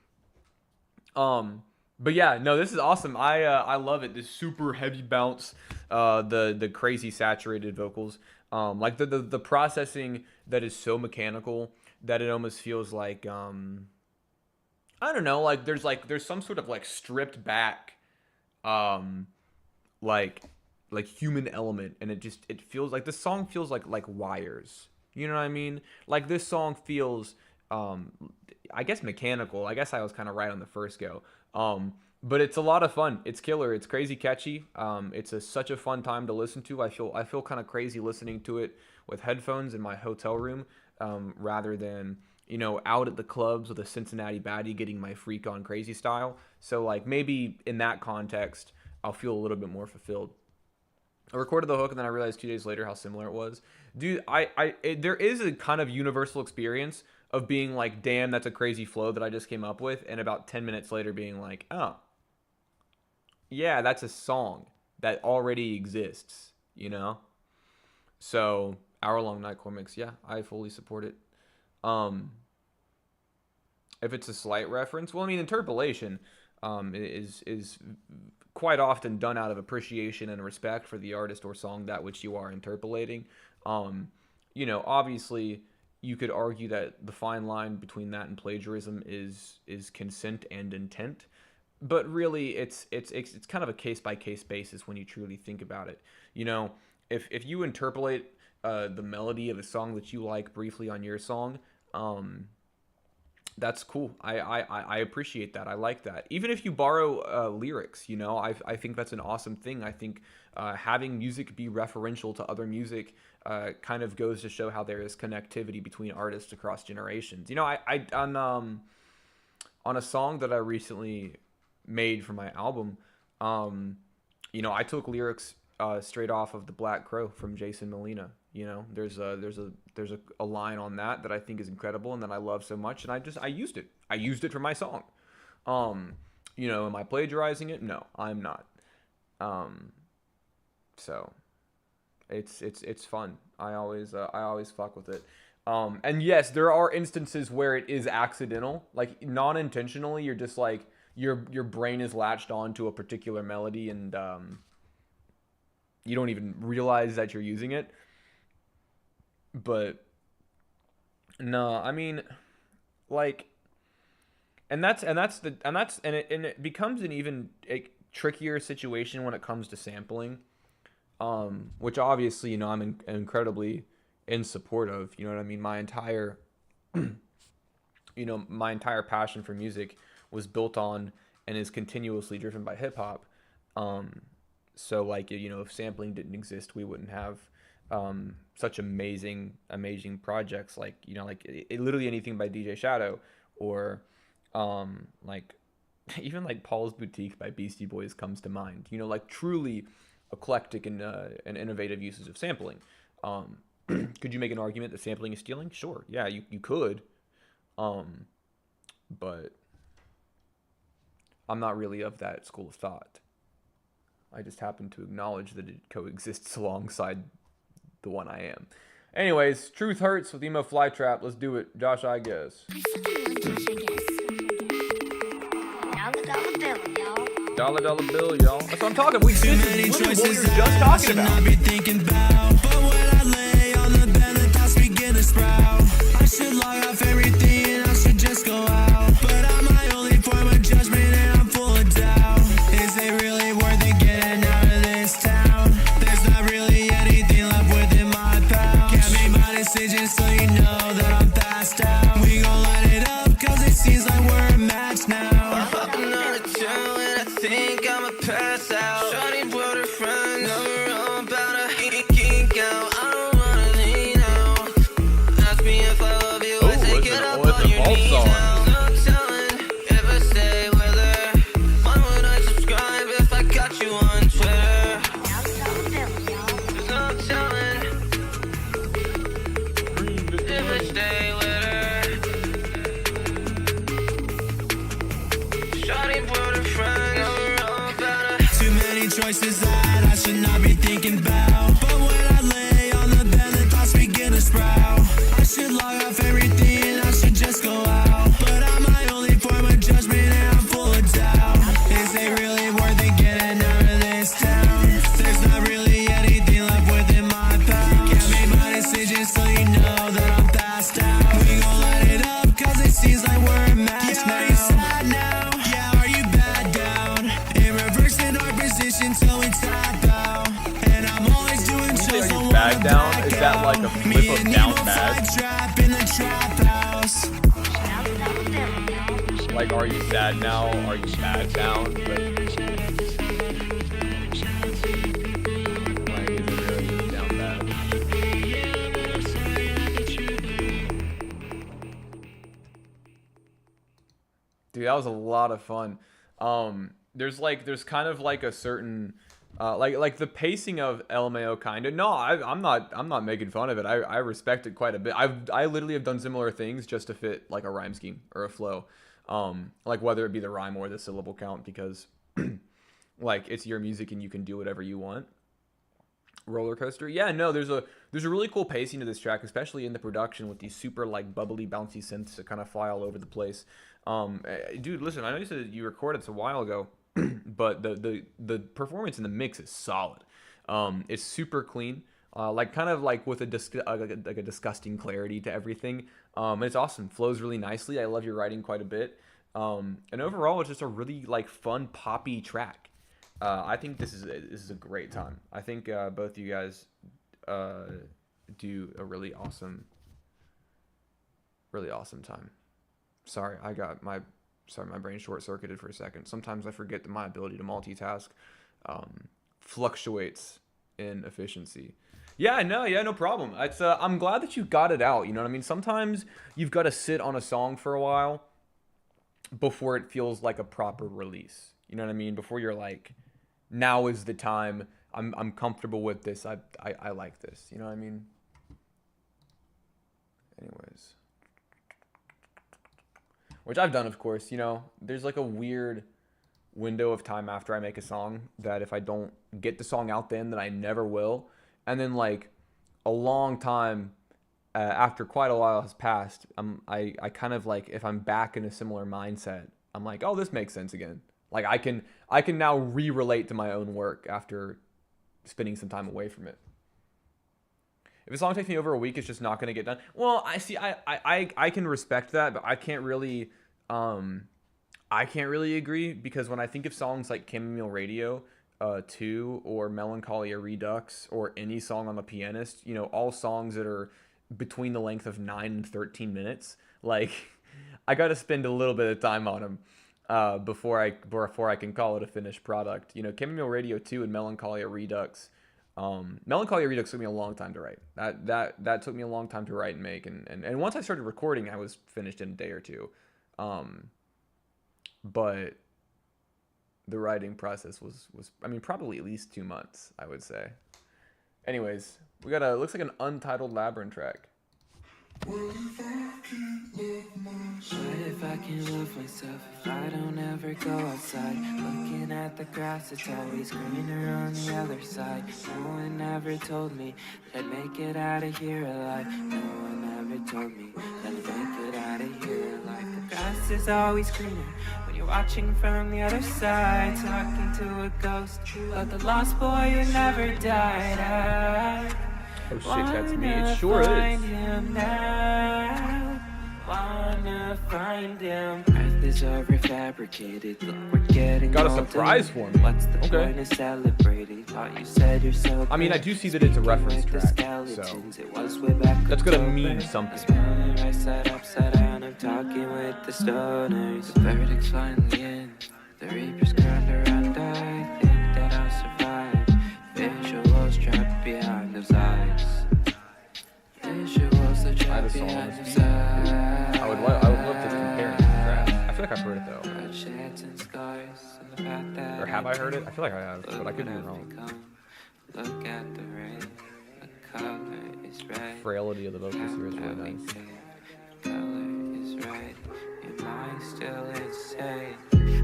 But yeah, no, this is awesome. I love it. This super heavy bounce, the crazy saturated vocals, like the processing that is so mechanical that it almost feels like I don't know, like there's some sort of like stripped back, like human element, and it feels like this song feels like wires. You know what I mean? Like this song feels I guess mechanical. I guess I was kind of right on the first go. But it's a lot of fun. It's killer. It's crazy catchy. It's such a fun time to listen to. I feel kind of crazy listening to it with headphones in my hotel room, rather than, you know, out at the clubs with a Cincinnati baddie getting my freak on crazy style. So like maybe in that context, I'll feel a little bit more fulfilled. I recorded the hook and then I realized 2 days later how similar it was. Dude, there is a kind of universal experience of being like, damn, that's a crazy flow that I just came up with, and about 10 minutes later being like, oh, yeah, that's a song that already exists, you know? So, hour-long Nightcore mix, yeah, I fully support it. If it's a slight reference, well, I mean, interpolation is quite often done out of appreciation and respect for the artist or song that which you are interpolating. You know, obviously, you could argue that the fine line between that and plagiarism is consent and intent, but really it's kind of a case-by-case basis when you truly think about it. You know, if you interpolate the melody of a song that you like briefly on your song, That's cool. I appreciate that. I like that. Even if you borrow lyrics, you know, I think that's an awesome thing. I think having music be referential to other music kind of goes to show how there is connectivity between artists across generations. You know, I on a song that I recently made for my album, you know, I took lyrics straight off of The Black Crow from Jason Molina. You know, there's a line on that I think is incredible and that I love so much, and I used it. I used it for my song. You know, am I plagiarizing it? No, I'm not. So it's fun. I always fuck with it. And yes, there are instances where it is accidental, like non-intentionally. You're just like your brain is latched on to a particular melody, and you don't even realize that you're using it. But no, I mean, like, and it becomes an even trickier situation when it comes to sampling, which obviously, you know, I'm incredibly in support of. You know what I mean? My entire my entire passion for music was built on and is continuously driven by hip hop. So like, you know, if sampling didn't exist, we wouldn't have such amazing projects, like, you know, like literally anything by DJ Shadow, or like even like Paul's Boutique by Beastie Boys comes to mind. You know, like truly eclectic and innovative uses of sampling. Could you make an argument that sampling is stealing? Sure, yeah, you could, but I'm not really of that school of thought. I just happen to acknowledge that it coexists alongside the one I am. Anyways, Truth Hurts with Emo Flytrap. Let's do it. Josh, I guess. Dollar bill, y'all. That's what I'm talking. This is literally what we were just talking about. But when I lay on the bed, the thoughts begin to sprout. I should log off everything and I should just go out. But I'm my only form of judgment and I'm full of doubt. Is it really worth it getting out of this town? There's not really anything left within my pouch. Can't make my decisions so you know that I'm passed out. We gon' light it up cause it seems like we're a match now. Another town and I think I'ma pass out. Shawty brought her friends, never all about a kink out. I don't wanna lean out. Ask me if I love you, I take it up on your knees now. No telling if I stay with her. Why would I subscribe if I got you on Twitter? There's no telling if I stay with her. Shawty brought her friends, never all about a Too many choices that I should not be thinking about. But when I lay on the bed, the thoughts begin to sprout. I should log off everything and I should just go out. But I'm my only form of judgment and I'm full of doubt. Is it really worth it getting out of this town? There's not really anything left within my pouch. Can't make my decisions so you know that I'm passed out. We gon' light it up cause it seems like we're a match now. Are you sad now? Yeah, are you bad down? In reverse in our position till we tap out. And I'm always doing shows Are you bad down? Is that like a flip of down bad? Trap in the trap house. Like, are you sad now? Are you bad down? But, like, is it really just down bad? Dude, that was a lot of fun. There's kind of like a certain like the pacing of LMAO kind of. No, I'm not making fun of it. I respect it quite a bit. I literally have done similar things just to fit like a rhyme scheme or a flow. Like whether it be the rhyme or the syllable count, because like it's your music and you can do whatever you want. Roller Coaster. Yeah, no, there's a really cool pacing to this track, especially in the production with these super like bubbly bouncy synths that kind of fly all over the place. Dude, listen, I know you said you recorded this a while ago, but the performance in the mix is solid. It's super clean, like kind of like with a disgusting clarity to everything. It's awesome. Flows really nicely. I love your writing quite a bit. And overall, it's just a really like fun poppy track. I think this is a great time. I think both you guys do a really awesome time. Sorry, my brain short-circuited for a second. Sometimes I forget that my ability to multitask fluctuates in efficiency. Yeah, no problem. It's I'm glad that you got it out. You know what I mean? Sometimes you've got to sit on a song for a while before it feels like a proper release. You know what I mean? Before you're like, now is the time. I'm comfortable with this. I like this. You know what I mean? Anyways. Which I've done, of course. You know, there's like a weird window of time after I make a song that if I don't get the song out then I never will. And then like a long time after quite a while has passed, I kind of like, if I'm back in a similar mindset, I'm like, oh, this makes sense again. Like I can now re-relate to my own work after spending some time away from it. If a song takes me over a week, it's just not going to get done. Well, I can respect that, but I can't really agree, because when I think of songs like Chamomile Radio 2 or Melancholia Redux or any song on The Pianist, you know, all songs that are between the length of 9 and 13 minutes, like I got to spend a little bit of time on them before I can call it a finished product. You know, Chamomile Radio 2 and Melancholia Redux. Melancholia Redux took me a long time to write. That took me a long time to write and make, and once I started recording, I was finished in a day or two. But the writing process was I mean, probably at least 2 months, I would say. Anyways, we got looks like an untitled Labyrinth track. What if I can't love myself if I don't ever go outside? Looking at the grass, it's always greener on the other side. No one ever told me that I'd make it out of here alive. No one ever told me that I'd make it out of here alive. The grass is always greener when you're watching from the other side, talking to a ghost of the lost boy who never died. Oh shit, that's me. It sure is. Wanna find him. Earth is overfabricated. Look, we're getting got a older. surprise for me. What's the point of celebrating? Thought you said you're so I mean, I do see that it's a reference track, so it was way back that's gonna October. mean something. Smiling right side upside down. I'm talking with the stoners. The verdict's finally in. The reaper's ground around. I think that I'll survive. Visuals trapped behind those eyes. Visuals are I have a trapped song on behind this those beat. eyes. I would love to compare and contrast. I feel like I've heard it though. Red shades and scars on the path that Or have I heard it? I feel like I have, but I could be wrong. Look at the rain. The color is red. Frailty of the vocals here is really nice. Color is red. Your mind still insane.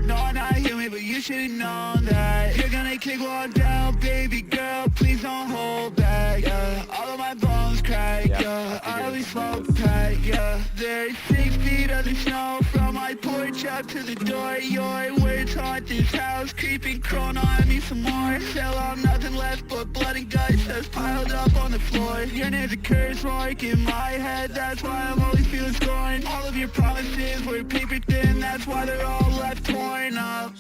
No, not hear me, but you should've known that you're gonna kick one down, baby girl. Please don't hold back. Yeah, all of my bones crack. Yeah, I always smoke pack. Yeah, there's 6 feet of the snow from my porch up to the door. Your words haunt this house, creeping, crawling on me some more. Still I'm nothing left but blood and guts that's piled up on the floor. Your name's a curse mark in my head. That's why I'm always feeling scorned. All of your promises were paper thin. That's why they're all left torn up.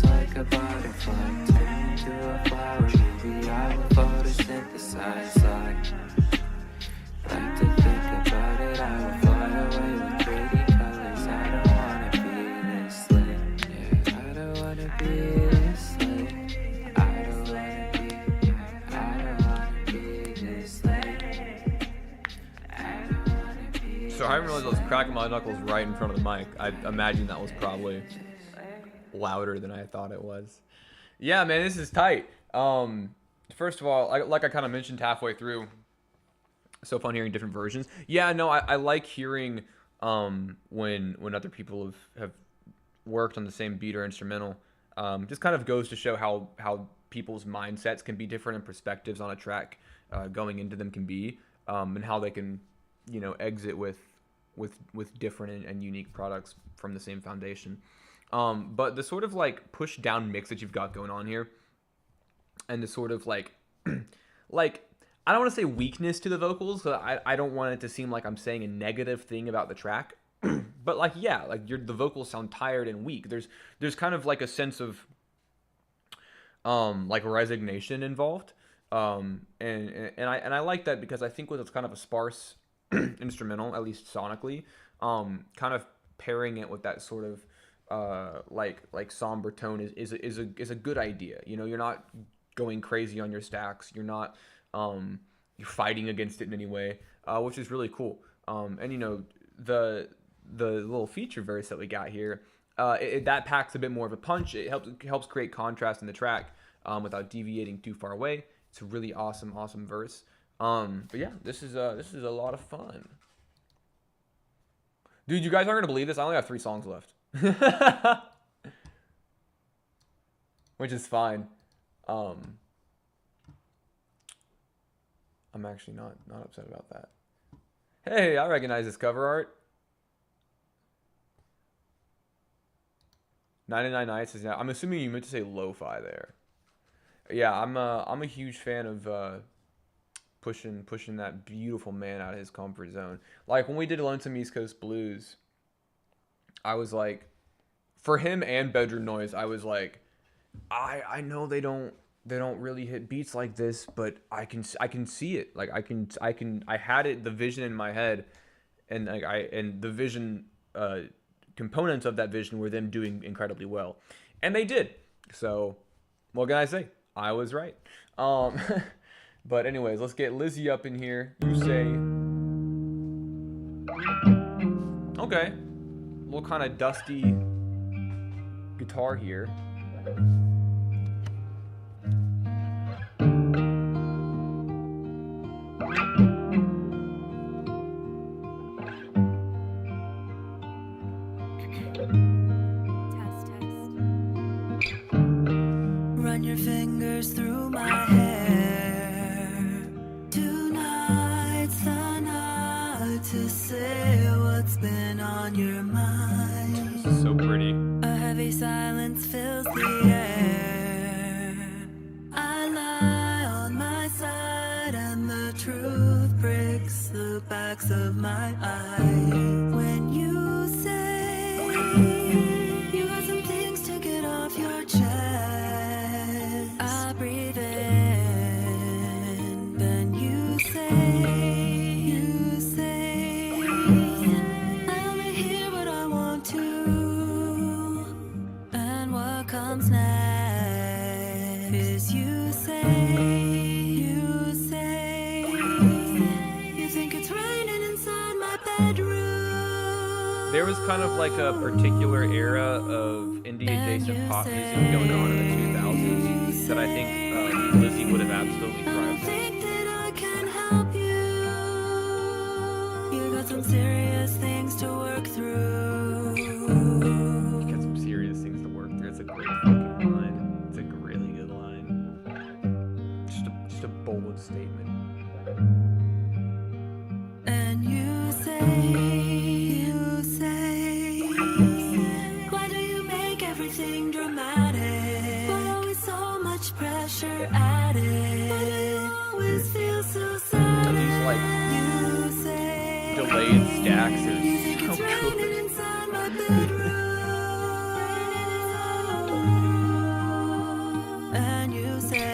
Like a butterfly, turn into a flower. Maybe I will photosynthesize. Like to think about it, I will fly away with pretty colors. I don't wanna be this late. Yeah, I don't wanna be this late. I don't wanna be this late. I don't wanna be. So I didn't realize I was cracking my knuckles right in front of the mic. I imagine that was probably louder than I thought it was. Yeah, man, this is tight. First of all, like I kind of mentioned halfway through, so fun hearing different versions. Yeah, no, I like hearing when other people have worked on the same beat or instrumental. Just kind of goes to show how people's mindsets can be different and perspectives on a track going into them can be, and how they can, you know, exit with different and unique products from the same foundation. But the sort of like push down mix that you've got going on here, and the sort of like I don't want to say weakness to the vocals, so I don't want it to seem like I'm saying a negative thing about the track. But like, yeah, like the vocals sound tired and weak. There's kind of like a sense of like resignation involved. And I like that because I think with it's kind of a sparse instrumental, at least sonically, kind of pairing it with that sort of like somber tone is a good idea. You know, you're not going crazy on your stacks. You're not you're fighting against it in any way, which is really cool. And you know, the little feature verse that we got here, that packs a bit more of a punch. It helps create contrast in the track without deviating too far away. It's a really awesome verse. But yeah, this is a lot of fun. Dude, you guys aren't gonna believe this. I only have 3 songs left. Which is fine. I'm actually not upset about that. Hey, I recognize this cover art. 99 Nights is now. I'm assuming you meant to say lo-fi there. Yeah, I'm a huge fan of pushing that beautiful man out of his comfort zone. Like when we did Lonesome East Coast Blues, I was like, for him and Bedroom Noise, I was like, I know they don't really hit beats like this, but I can see it. Like I had it, the vision in my head, and and the vision components of that vision were them doing incredibly well, and they did. So what can I say? I was right. But anyways, let's get Lizzie up in here. You say, okay, a little kind of dusty guitar here. Run your fingers through my hair. Tonight's the night to say what's been on your mind. This is so pretty. A heavy silence fills the air. I lie on my side and the truth breaks the backs of my eyes. When you say you got some things to get off your chest, I breathe in, then you say, I only hear what I want to, and what comes next is you think it's raining inside my bedroom. There was kind of like a particular era of indie adjacent pop music going on in the 2000s that I think Lizzie would have absolutely I don't thrived on. think that I can help you. You got some serious things to work through. You got some serious things to work through. It's a great fucking line. It's a really good line. Just a bold statement. And you say, why do you make everything dramatic? Why always so much pressure added? Why do you always feel so sad? These like You say, delayed stacks you think are it's so raining good. inside my bedroom. And you say,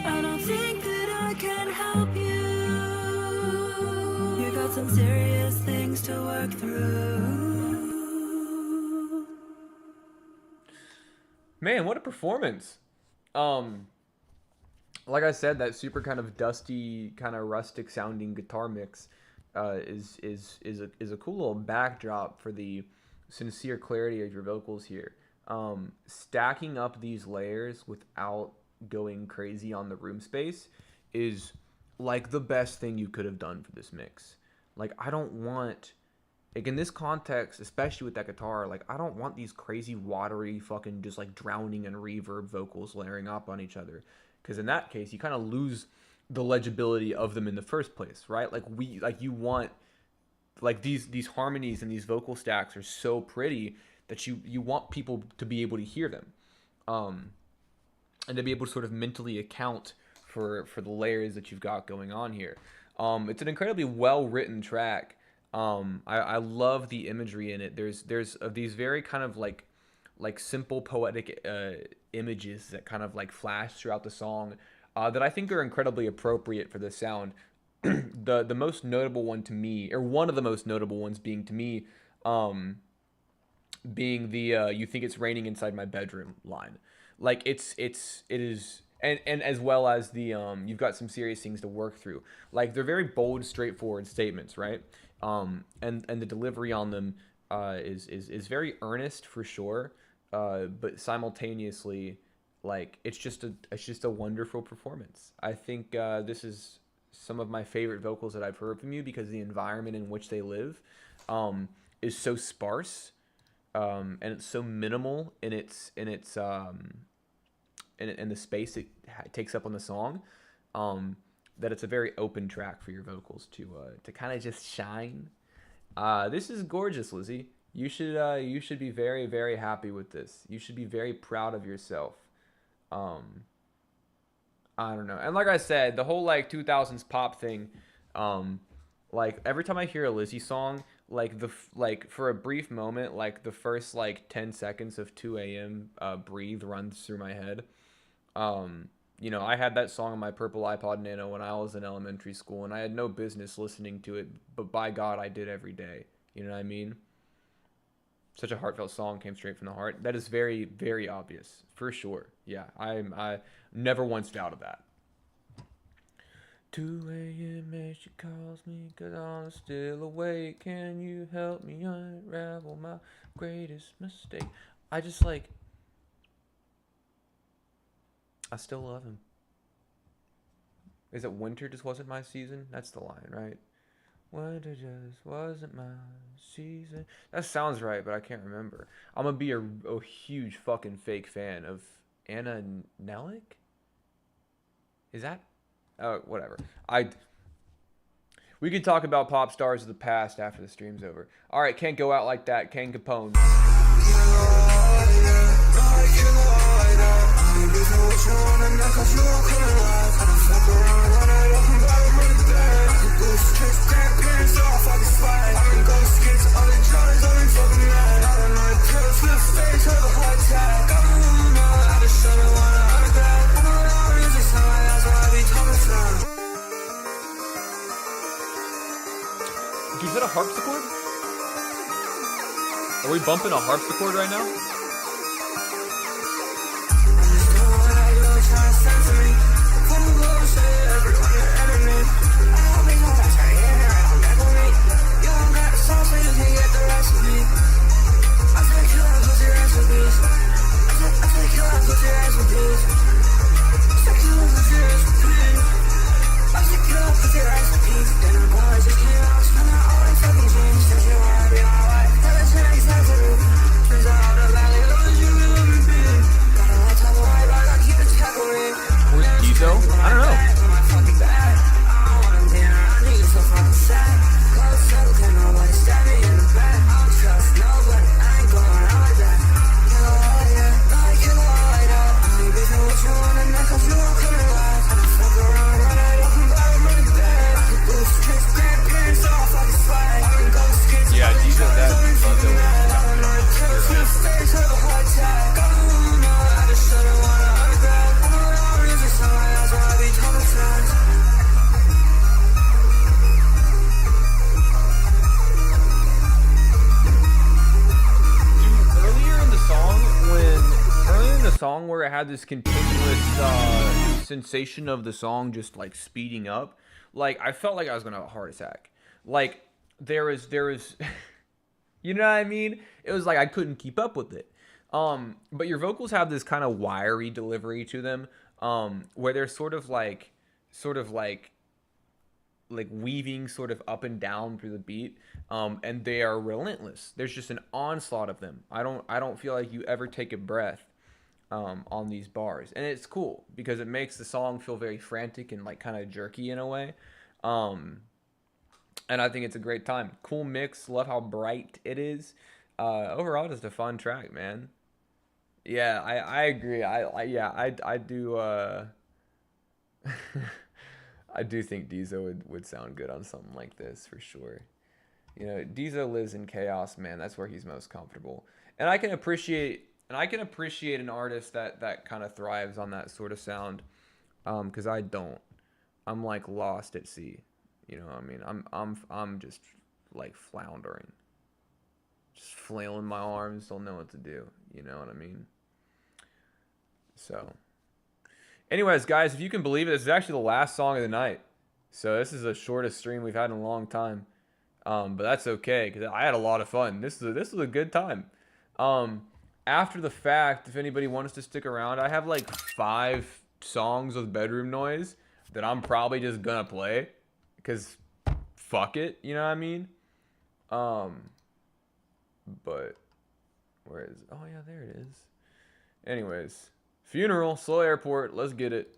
I don't think that I can help you. You got some serious things to work through. Man, what a performance. Like I said, that super kind of dusty, kind of rustic sounding guitar mix is a cool little backdrop for the sincere clarity of your vocals here. Stacking up these layers without going crazy on the room space is like the best thing you could have done for this mix. Like I don't want, like in this context, especially with that guitar, like I don't want these crazy watery fucking just like drowning and reverb vocals layering up on each other, because in that case you kind of lose the legibility of them in the first place, right? Like you want, like these harmonies and these vocal stacks are so pretty that you want people to be able to hear them. and to be able to sort of mentally account for the layers that you've got going on here. It's an incredibly well written track. I love the imagery in it. There's these very kind of like simple poetic images that kind of like flash throughout the song that I think are incredibly appropriate for the sound. The most notable one to me, or one of the most notable ones being to me, being the "You think it's raining inside my bedroom" line. Like it is, and as well as the you've got some serious things to work through. Like they're very bold, straightforward statements, right? And the delivery on them is very earnest for sure, but simultaneously, like it's just a wonderful performance. I think this is some of my favorite vocals that I've heard from you because the environment in which they live is so sparse, and it's so minimal in the space it takes up on the song, that it's a very open track for your vocals to kind of just shine. This is gorgeous, Lizzie. You should be very, very happy with this. You should be very proud of yourself. I don't know. And like I said, the whole like 2000s pop thing, like every time I hear a Lizzie song, like for a brief moment, like the first like 10 seconds of 2 a.m. Breathe runs through my head. You know, I had that song on my purple iPod Nano when I was in elementary school, and I had no business listening to it, but by God, I did every day. You know what I mean? Such a heartfelt song, came straight from the heart. That is very, very obvious, for sure. Yeah, I never once doubted that. 2 a.m. and she calls me 'cause I'm still awake. Can you help me unravel my greatest mistake? I just like... I still love him. Is it winter just wasn't my season? That's the line, right? Winter just wasn't my season. That sounds right, but I can't remember. I'm gonna be a huge fucking fake fan of Anna Nellick? Is that? Oh, whatever. We can talk about pop stars of the past after the stream's over. All right, can't go out like that. Ken Capone. Is that a harpsichord? Are we bumping a harpsichord right now? I don't know. Yeah, Jesus, song where it had this continuous sensation of the song just like speeding up, like I felt like I was gonna have a heart attack. Like there was you know what I mean? It was like I couldn't keep up with it. But your vocals have this kind of wiry delivery to them, where they're sort of like weaving sort of up and down through the beat, and they are relentless. There's just an onslaught of them. I don't feel like you ever take a breath on these bars, and it's cool because it makes the song feel very frantic and like kind of jerky in a way. And I think it's a great time. Cool mix. Love how bright it is. Overall, just a fun track, man. Yeah, I agree. I do I do think Diesel would sound good on something like this for sure. You know, Diesel lives in chaos, man. That's where he's most comfortable. And I can appreciate an artist that kind of thrives on that sort of sound. 'Cause I don't. I'm like lost at sea. You know what I mean? I'm just like floundering. Just flailing my arms, don't know what to do. You know what I mean? So, anyways, guys, if you can believe it, this is actually the last song of the night. So this is the shortest stream we've had in a long time. But that's okay because I had a lot of fun. This is a good time. After the fact, if anybody wants to stick around, I have like 5 songs with bedroom noise that I'm probably just gonna play because fuck it, you know what I mean? But where is it? Oh yeah, there it is. Anyways, funeral, slow airport, let's get it.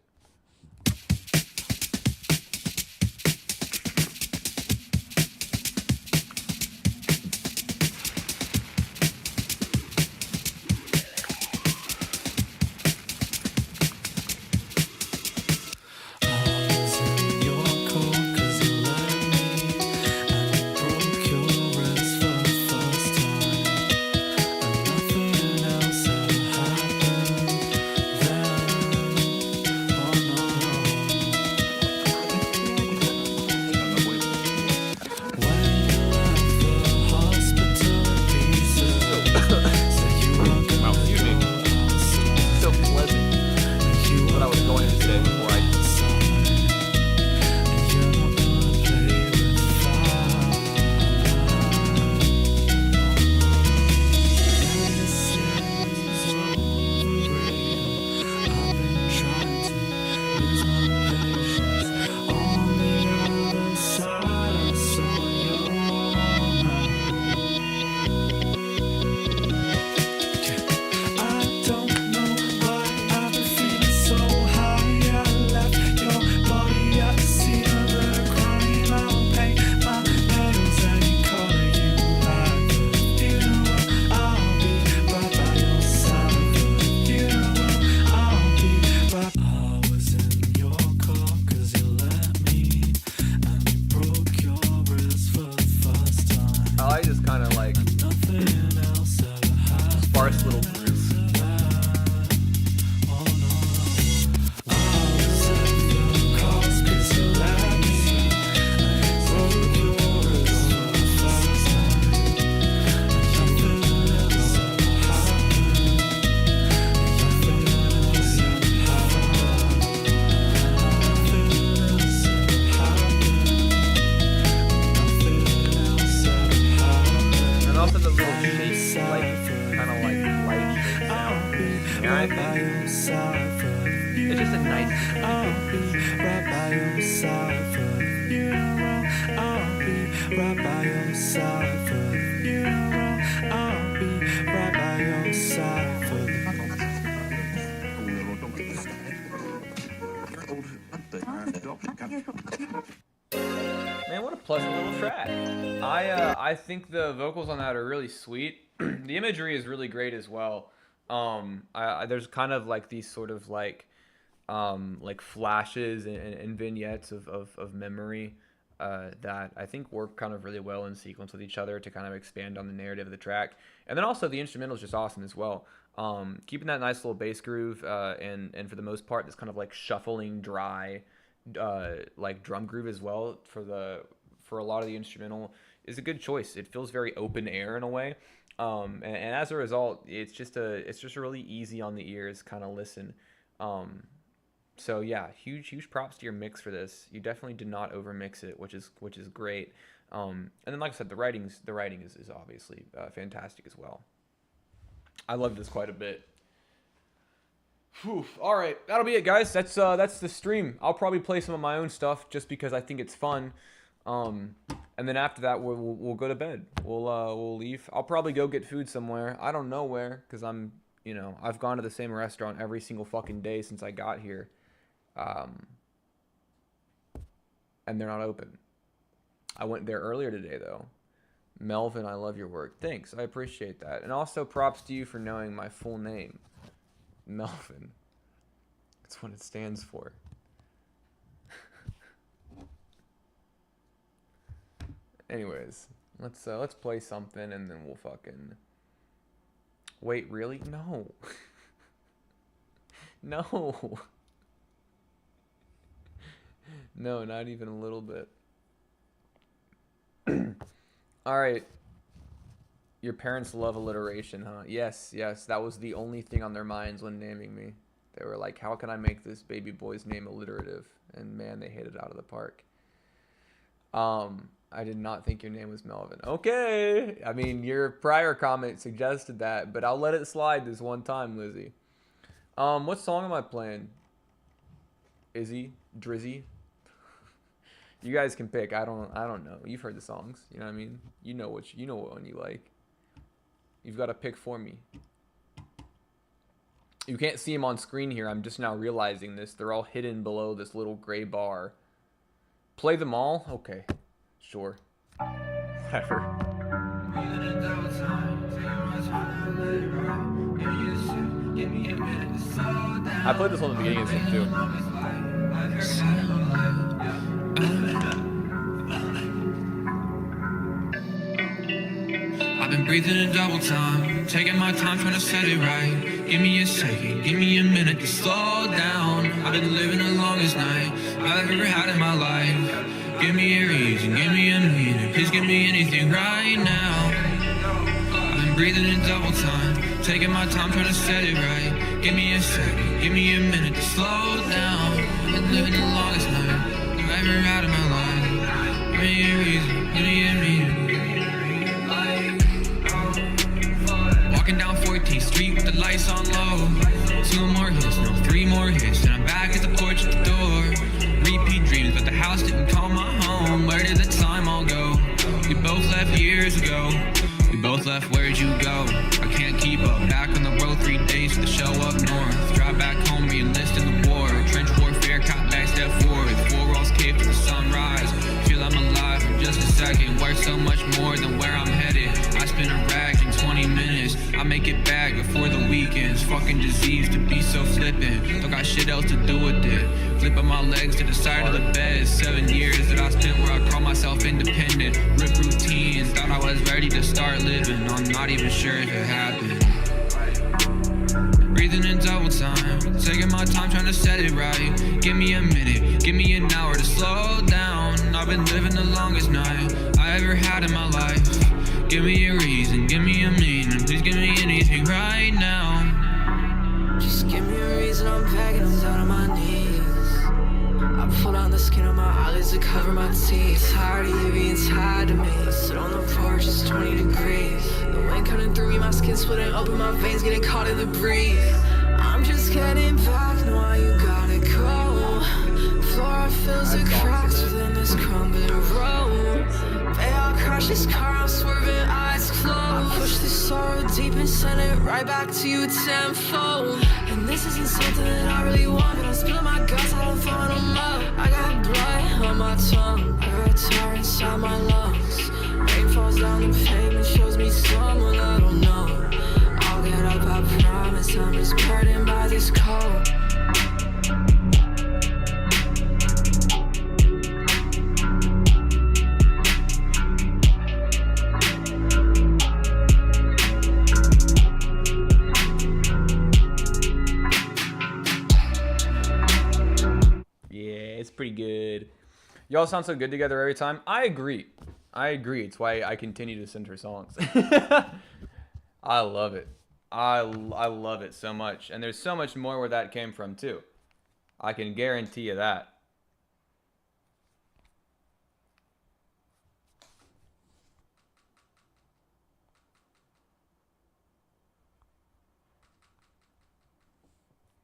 Man, what a pleasant little track. I think the vocals on that are really sweet. The imagery is really great as well. There's kind of like these sort of like flashes and vignettes of memory that I think work kind of really well in sequence with each other to kind of expand on the narrative of the track. And then also the instrumental is just awesome as well. Keeping that nice little bass groove and for the most part this kind of like shuffling dry like drum groove as well for a lot of the instrumental is a good choice. It feels very open air in a way. And as a result, it's just a really easy on the ears kind of listen. So yeah, huge props to your mix for this. You definitely did not overmix it, which is great. And then like I said, the writing is obviously fantastic as well. I love this quite a bit. Whew. All right, that'll be it, guys. That's the stream. I'll probably play some of my own stuff just because I think it's fun. And then after that, we'll go to bed. We'll leave. I'll probably go get food somewhere. I don't know where, because I've gone to the same restaurant every single fucking day since I got here. And they're not open. I went there earlier today, though. Melvin, I love your work. Thanks, I appreciate that. And also props to you for knowing my full name. Melvin. That's what it stands for. Anyways, let's play something and then we'll fucking. Wait, really? No. No. No, not even a little bit. All right. Your parents love alliteration, huh? Yes, yes. That was the only thing on their minds when naming me. They were like, how can I make this baby boy's name alliterative? And man, they hit it out of the park. I did not think your name was Melvin. Okay. I mean, your prior comment suggested that, but I'll let it slide this one time, Lizzie. What song am I playing? Izzy? Drizzy? You guys can pick. I don't know. You've heard the songs. You know what I mean? You know what one you like. You've got to pick for me. You can't see them on screen here. I'm just now realizing this. They're all hidden below this little gray bar. Play them all? Okay. Sure. Whatever. I played this one at the beginning of the stream too. I've been breathing in double time, taking my time trying to set it right. Give me a second, give me a minute to slow down. I've been living the longest night I've ever had in my life. Give me a reason, give me a meaning, please give me anything right now. I've been breathing in double time, taking my time trying to set it right. Give me a second, give me a minute to slow down. I've been living the longest night I've ever had in my life. Give me a reason, give me a meaning. Walking down 14th Street with the lights on low. 2 more hits, no 3 more hits, and I'm back at the porch at the door. Repeat dreams, but the house didn't call my home. Where did the time all go? We both left years ago. We both left, where'd you go? I can't keep up, back on the road 3 days for the show up north. Drive back home, re-enlist in the war. Trench warfare, caught back, step forward. 4 walls caved to the sunrise. Feel I'm alive for just a second. Worth so much more than where I'm headed. I spin a rag in 20 minutes. I make it back before the weekends. Fucking disease to be so flippant. Don't got shit else to do with it. Flipping my legs to the side of the bed. 7 years that I spent where I call myself independent. Rip routines, thought I was ready to start living. I'm not even sure if it happened. Breathing in double time, taking my time trying to set it right. Give me a minute, give me an hour to slow down. I've been living the longest night I ever had in my life. Give me a reason, give me a meaning, please give me anything right now. Just give me a reason, I'm begging, I'm down on my knees. I pull down the skin on my eyelids to cover my teeth. Tired of you being tied to me. Sit on the porch, it's 20 degrees. The wind cutting through me, my skin splitting open, my veins getting caught in the breeze. I'm just getting back, know why you gotta go. Floor fills the cracks within this crumbling road. They all crash this car, I'm swerving, eyes closed. I push this sorrow deep and send it right back to you tenfold. And this isn't something that I really want, but I'm spilling my guts, I don't find them up. I got blood on my tongue, I got a tear inside my lungs. Rain falls down the pavement, shows me someone I don't know. I'll get up, I promise, I'm just burdened by this cold. It's pretty good. Y'all sound so good together every time. I agree. It's why I continue to send her songs. I love it. I love it so much. And there's so much more where that came from too. I can guarantee you that.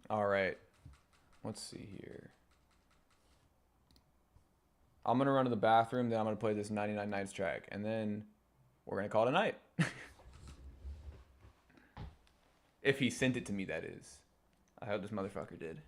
All right. Let's see here. I'm going to run to the bathroom, then I'm going to play this 99 Nights track, and then we're going to call it a night. If he sent it to me, that is. I hope this motherfucker did.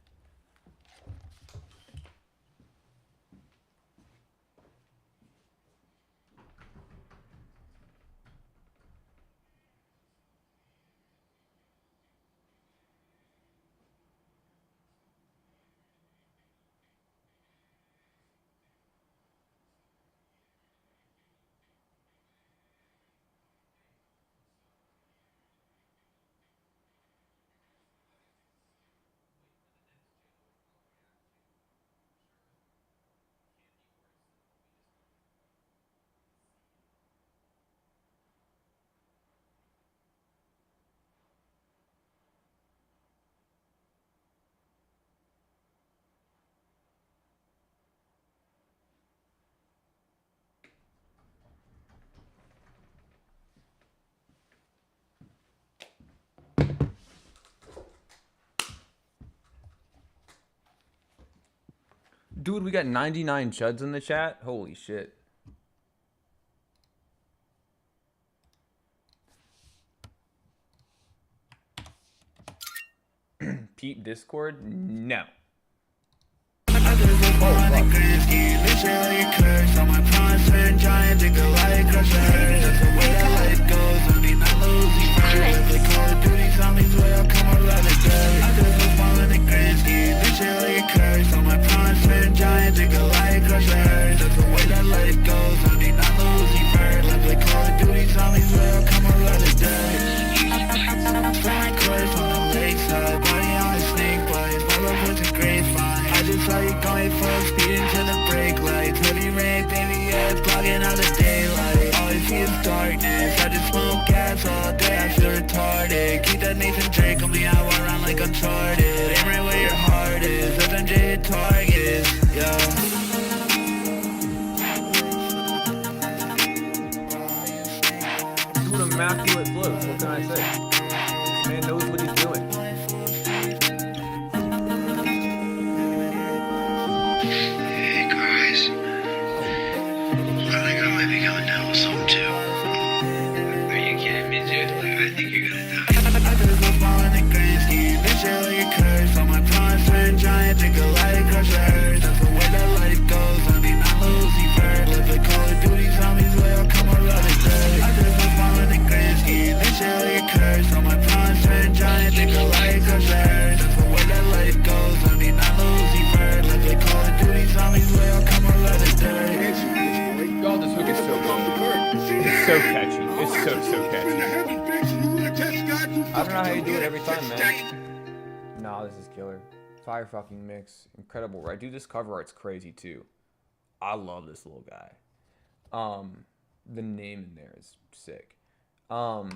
Dude, we got 99 chuds in the chat. Holy shit. Peep Discord? No. Saw you going full speed into the brake lights. Heavy rain, baby, yeah, it's blocking out the daylight. All I see is darkness. I just smoke gas all day, I feel retarded. Keep that Nathan Drake on me, I walk around like Uncharted. Aim right where your heart is, FMJ hit targets, yeah. Doing immaculate floats, what can I say? This man knows what he's doing. Y'all, this hook is so good. It's so catchy. It's so catchy. I don't know how you do it every time, man. Nah, this is killer. Fire fucking mix. Incredible, right? Dude, this cover art's crazy too. I love this little guy. The name in there is sick. No,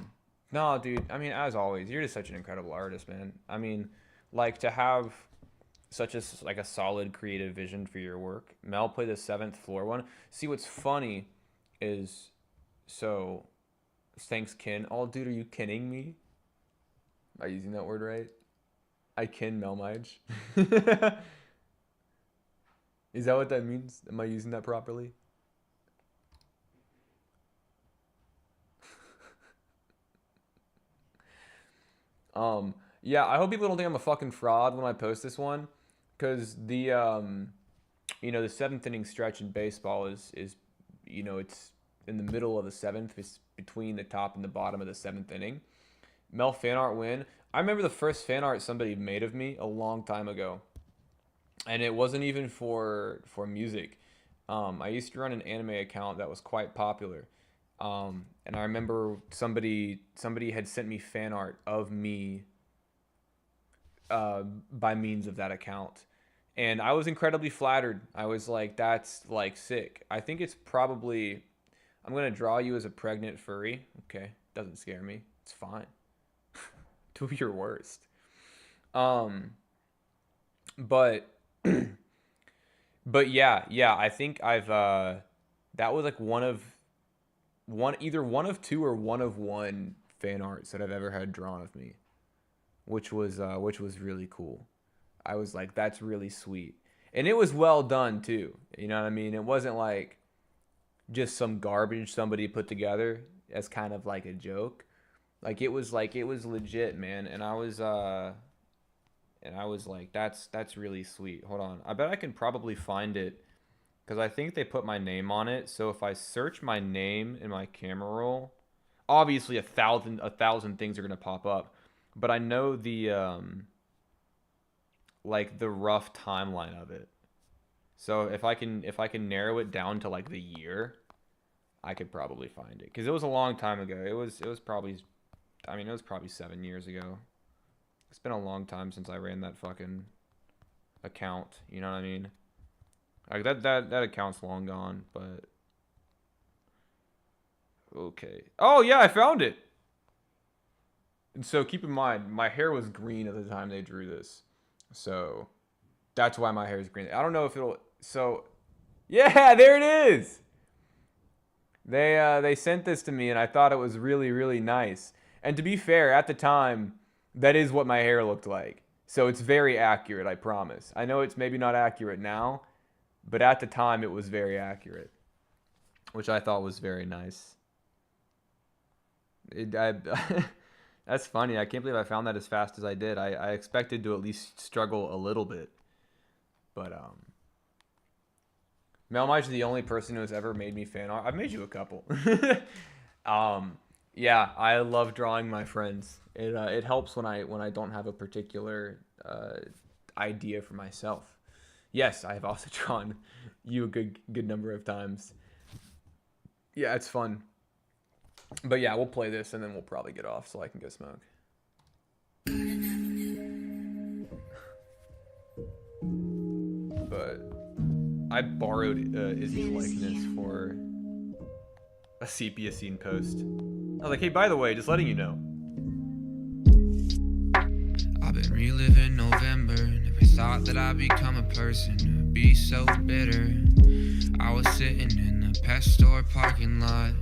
dude, I mean, as always, you're just such an incredible artist, man. I mean, like, to have such a, like, a solid creative vision for your work. Mel played the 7th floor one. See, what's funny is, so, thanks, kin. Oh, dude, are you kidding me? Am I using that word right? I kin melmige. Is that what that means? Am I using that properly? Yeah, I hope people don't think I'm a fucking fraud when I post this one, because the, you know, the 7th inning stretch in baseball is, you know, it's in the middle of the 7th, it's between the top and the bottom of the 7th inning. Mel fan art win. I remember the first fan art somebody made of me a long time ago, and it wasn't even for music. I used to run an anime account that was quite popular, and I remember somebody had sent me fan art of me by means of that account, and I was incredibly flattered. I was like, that's like sick. I think it's probably, I'm gonna draw you as a pregnant furry. Okay, doesn't scare me. It's fine. Do your worst. But yeah, I think I've that was like either one of two or one of one fan arts that I've ever had drawn of me, which was really cool. I was like, that's really sweet, and it was well done too. You know what I mean? It wasn't like just some garbage somebody put together as kind of like a joke. Like it was legit, man. And I was like, that's really sweet. Hold on, I bet I can probably find it, because I think they put my name on it. So if I search my name in my camera roll, obviously a thousand things are gonna pop up, but I know the like the rough timeline of it. So if I can narrow it down to like the year, I could probably find it, because it was a long time ago. It was probably, I mean, it was probably 7 years ago. It's been a long time since I ran that fucking account. You know what I mean? Like that account's long gone, but okay. Oh yeah, I found it. And so keep in mind, my hair was green at the time they drew this, so that's why my hair is green. I don't know if it'll. So yeah, there it is. They sent this to me, and I thought it was really, really nice. And to be fair, at the time, that is what my hair looked like. So it's very accurate, I promise. I know it's maybe not accurate now, But at the time, it was very accurate, which I thought was very nice. That's funny. I can't believe I found that as fast as I did. I expected to at least struggle a little bit. But, melmige is the only person who has ever made me fan art. I've made you a couple. Yeah, I love drawing my friends. It helps when I don't have a particular idea for myself. Yes, I have also drawn you a good number of times. Yeah, it's fun. But yeah, we'll play this and then we'll probably get off so I can go smoke. But I borrowed Izzy's likeness for a sepia scene post. I was like, hey, by the way, just letting you know. I've been reliving November. Never thought that I'd become a person who'd be so bitter. I was sitting in the pet store parking lot,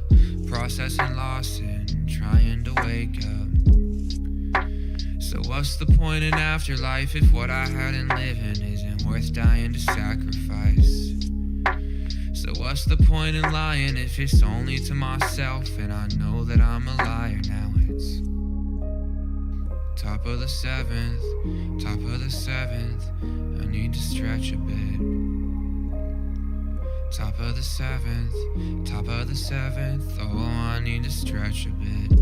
processing loss and trying to wake up. So what's the point in afterlife if what I had in living isn't worth dying to sacrifice? So what's the point in lying if it's only to myself and I know that I'm a liar? Now it's top of the seventh, I need to stretch a bit. Top of the seventh, oh, I need to stretch a bit.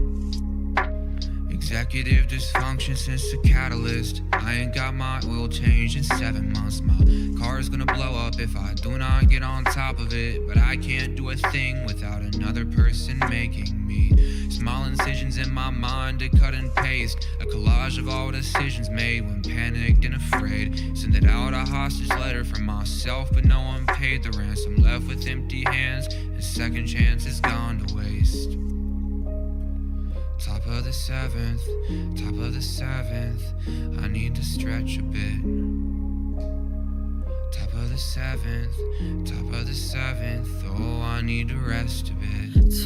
Executive dysfunction since the catalyst. I ain't got my oil changed in 7 months. My car's gonna blow up if I do not get on top of it. But I can't do a thing without another person making me. Small incisions in my mind to cut and paste. A collage of all decisions made when panicked and afraid. Sending out a hostage letter for myself, but no one paid the ransom. Left with empty hands and second chances gone to waste. Top of the seventh, I need to stretch a bit. Top of the seventh, oh, I need to rest a bit.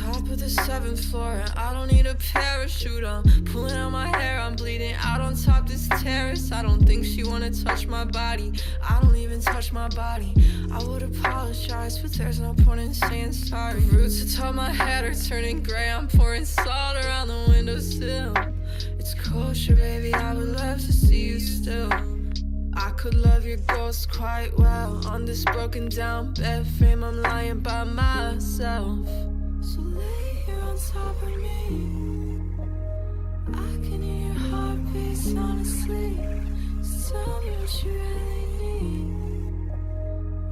Top of the 7th floor, and I don't need a parachute. I'm pulling out my hair, I'm bleeding out on top this terrace. I don't think she wanna touch my body. I don't even touch my body. I would apologize, but there's no point in saying sorry. The roots atop my head are turning gray. I'm pouring salt around the windowsill. It's kosher, baby, I would love to see you still. I could love your ghost quite well. On this broken down bed frame, I'm lying by myself. So lay here on top of me. I can hear your heartbeat sound asleep. So tell me what you really need.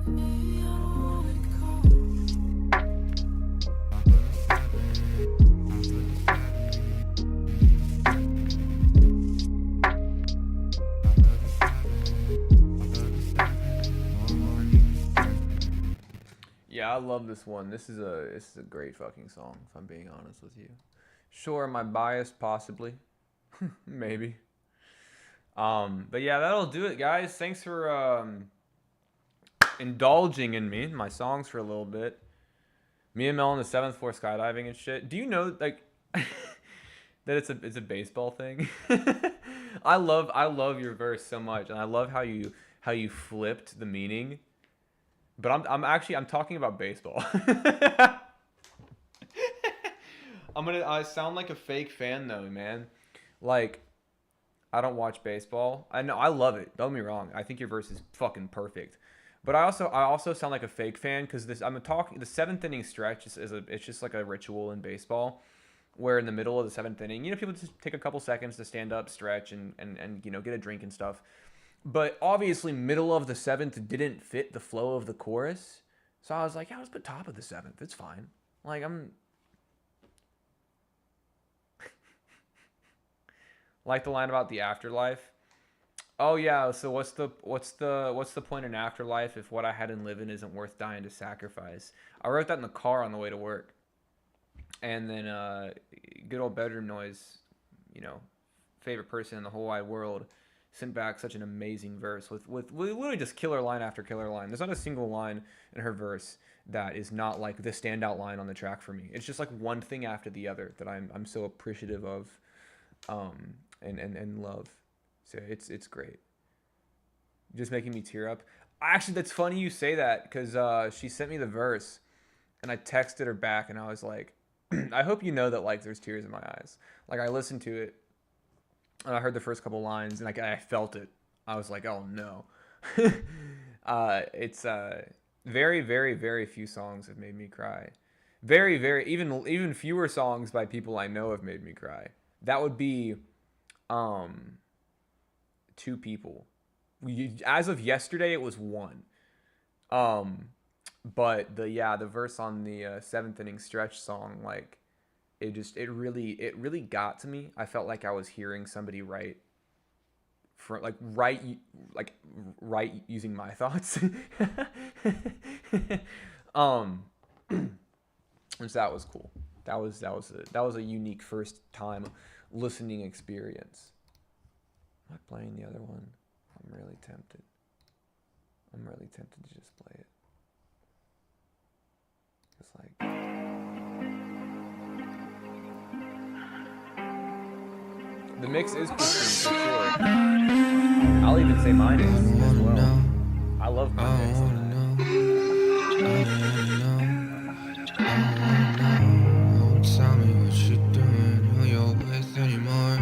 Maybe I don't wanna Yeah, I love this one. This is a great fucking song, if I'm being honest with you. Sure, am I biased? Possibly. Maybe. But yeah, that'll do it, guys. Thanks for indulging in me, my songs for a little bit. Me and Mel on the 7th floor skydiving and shit. Do you know, like, that it's a baseball thing? I love your verse so much, and I love how you flipped the meaning. But I'm talking about baseball. I sound like a fake fan though, man. Like, I don't watch baseball. I know I love it. Don't get me wrong. I think your verse is fucking perfect. But I also sound like a fake fan because the 7th inning stretch it's just like a ritual in baseball, where in the middle of the 7th inning, people just take a couple seconds to stand up, stretch, and get a drink and stuff. But obviously, middle of the 7th didn't fit the flow of the chorus. So I was like, yeah, let's put top of the 7th. It's fine. Like, I'm... like the line about the afterlife. Oh, yeah, so what's the point in afterlife if what I had in living isn't worth dying to sacrifice? I wrote that in the car on the way to work. And then good old bedroom noise, favorite person in the whole wide world, sent back such an amazing verse with literally just killer line after killer line. There's not a single line in her verse that is not like the standout line on the track for me. It's just like one thing after the other that I'm so appreciative of, and love. So it's great. Just making me tear up. Actually, that's funny you say that because she sent me the verse, and I texted her back, and I was like, I hope you know that like there's tears in my eyes. Like I listened to it, and I heard the first couple lines, and like I felt it. I was like, oh no. It's very, very, very few songs have made me cry. Very, very even fewer songs by people I know have made me cry. That would be two people. As of yesterday, it was one. But the verse on the seventh inning stretch song, like it really got to me. I felt like I was hearing somebody write using my thoughts. Which that was cool. That was a unique first time listening experience. Am I playing the other one? I'm really tempted to just play it. It's like the mix is pristine for sure. I'll even say mine is as well. I love my mix on that. Tell me what you're doing, who you're with anymore.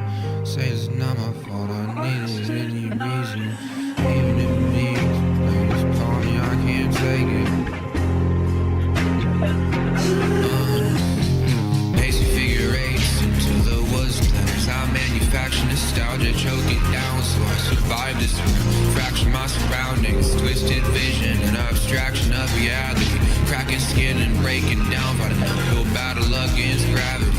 Say it's not my fault, I needed any reason. Even if it means just call me, I can't take it. Basic figure eights into the woods planners. I manufacture nostalgia, choke it down so I survive this room. Fracture my surroundings, twisted vision, an abstraction of reality. Cracking skin and breaking down, fighting an uphill battle against gravity.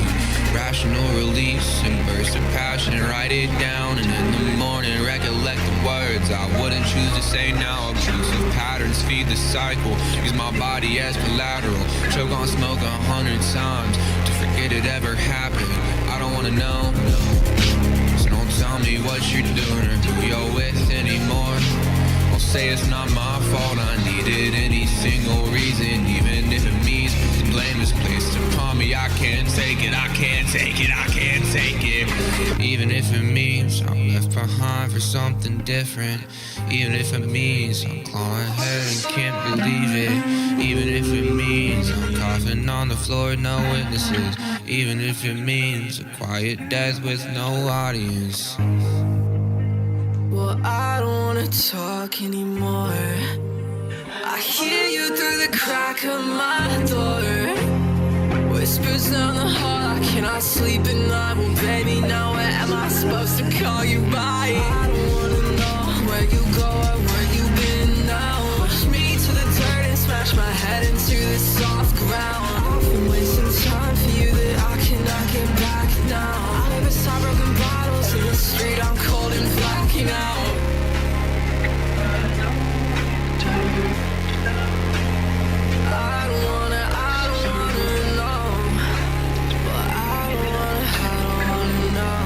Rational release and burst of passion, write it down, and in the morning recollect the words I wouldn't choose to say now. Obtrusive patterns feed the cycle, use my body as collateral. Choke on smoke 100 times to forget it ever happened. I don't wanna know, so don't tell me what you're doing or who you're with anymore. I'll say it's not my fault, I needed any single reason, even if it means the blame is placed upon me. I can't take it, I can't take it, I can't take it. Even if it means I'm left behind for something different. Even if it means I'm clawing ahead and can't believe it. Even if it means I'm coughing on the floor, no witnesses. Even if it means a quiet death with no audience. Well, I don't wanna talk anymore. I hear you through the crack of my door. Whispers down the hall, I cannot sleep at night. Well, baby, now where am I supposed to call you by? I don't wanna know where you go or where you been now. Push me to the dirt and smash my head into the soft ground. I've been wasting time for you that I cannot get back now. I live beside broken bottles in the street, I'm cold and blacking out. I don't wanna know. But I don't wanna know.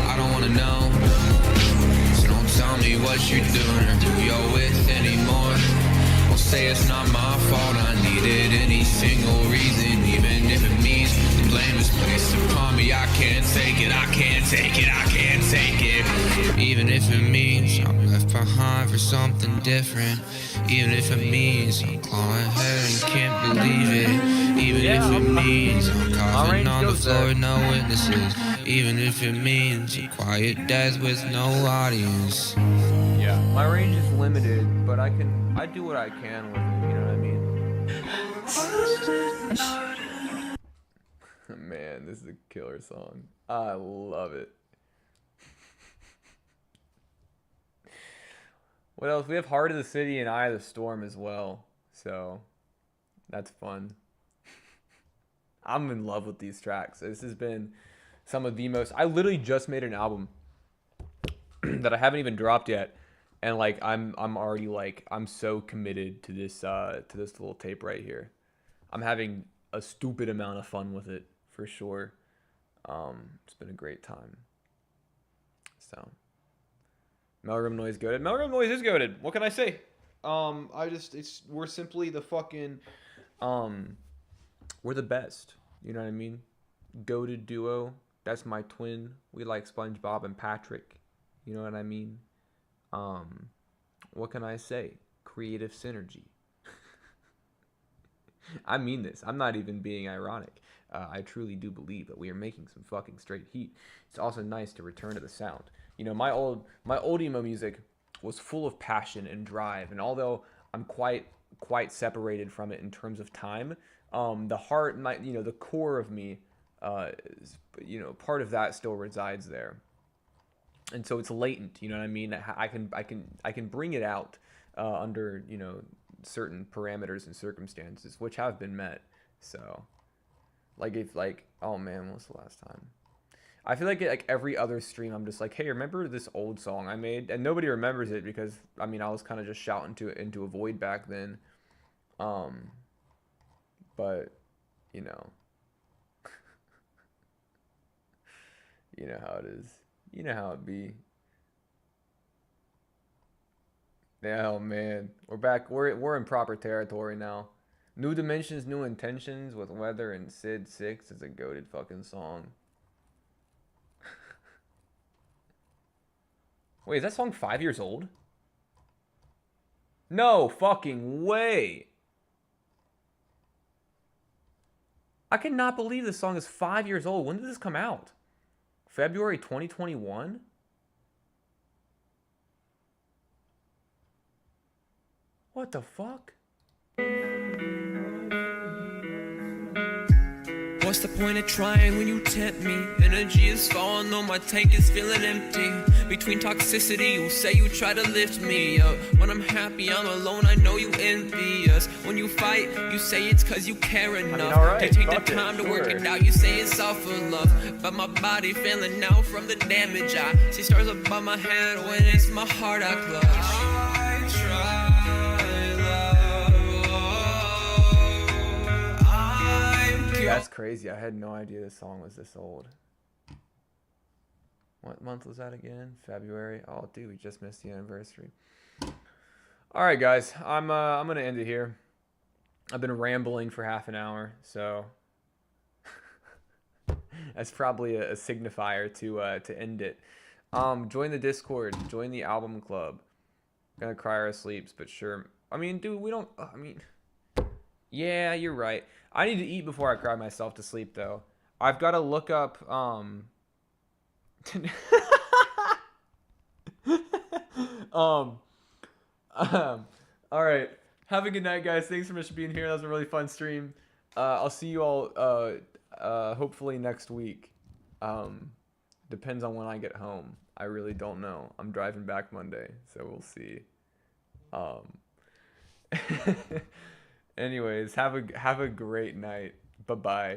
I don't wanna know, so don't tell me what you're doing or who you're with anymore. I'll say it's not my fault, I needed any single reason, even if it means the blame is placed upon me. I can't take it, I can't take it, I can't take it. Even if it means I'm left behind for something different. Even if it means I'm clawing ahead and can't believe it. Even if it means I'm coughing on the floor, no witnesses. Even if it means a quiet death with no audience. Yeah, my range is limited, but I do what I can with it, you know what I mean? Man, this is a killer song. I love it. What else? We have Heart of the City and Eye of the Storm as well, so that's fun. I'm in love with these tracks. This has been some of the most... I literally just made an album that I haven't even dropped yet, and like I'm already like I'm so committed to this little tape right here. I'm having a stupid amount of fun with it for sure. It's been a great time. So Melroom Noise goated. Melroom Noise is goated. What can I say? We're simply the fucking we're the best. You know what I mean? Goated duo. That's my twin. We like SpongeBob and Patrick. You know what I mean? What can I say? Creative synergy. I mean this. I'm not even being ironic. I truly do believe that we are making some fucking straight heat. It's also nice to return to the sound. You know, my old emo music was full of passion and drive, and although I'm quite separated from it in terms of time, the heart, the core of me, part of that still resides there, and so it's latent. You know what I mean? I can bring it out under certain parameters and circumstances, which have been met. So, oh man, what's the last time? I feel like every other stream, I'm just like, hey, remember this old song I made? And nobody remembers it because I was kind of just shouting into a void back then. But you know how it is. You know how it be. Yeah, oh man, we're back. We're in proper territory now. New Dimensions, New Intentions with Weather and Sid 6 is a goated fucking song. Wait, is that song 5 years old? No fucking way. I cannot believe this song is 5 years old. When did this come out? February 2021? What the fuck? What's the point of trying when you tempt me? Energy is falling though my tank is feeling empty. Between toxicity, you say you try to lift me up. When I'm happy, I'm alone, I know you envy us. When you fight, you say it's cause you care enough. Alright, to take the time to work it out, you say it's all for love. But my body failing now from the damage. I see stars above my head when it's my heart I clutch. I try. That's crazy. I had no idea this song was this old. What month was that again? February. Oh, dude, we just missed the anniversary. All right, guys. I'm gonna end it here. I've been rambling for half an hour, so that's probably a signifier to end it. Join the Discord. Join the album club. Gonna cry our sleeps, but sure. I mean, dude, we don't. Yeah, you're right. I need to eat before I cry myself to sleep, though. I've got to look up, all right. Have a good night, guys. Thanks so much for being here. That was a really fun stream. I'll see you all, hopefully next week. Depends on when I get home. I really don't know. I'm driving back Monday, so we'll see. Anyways, have a great night. Bye-bye.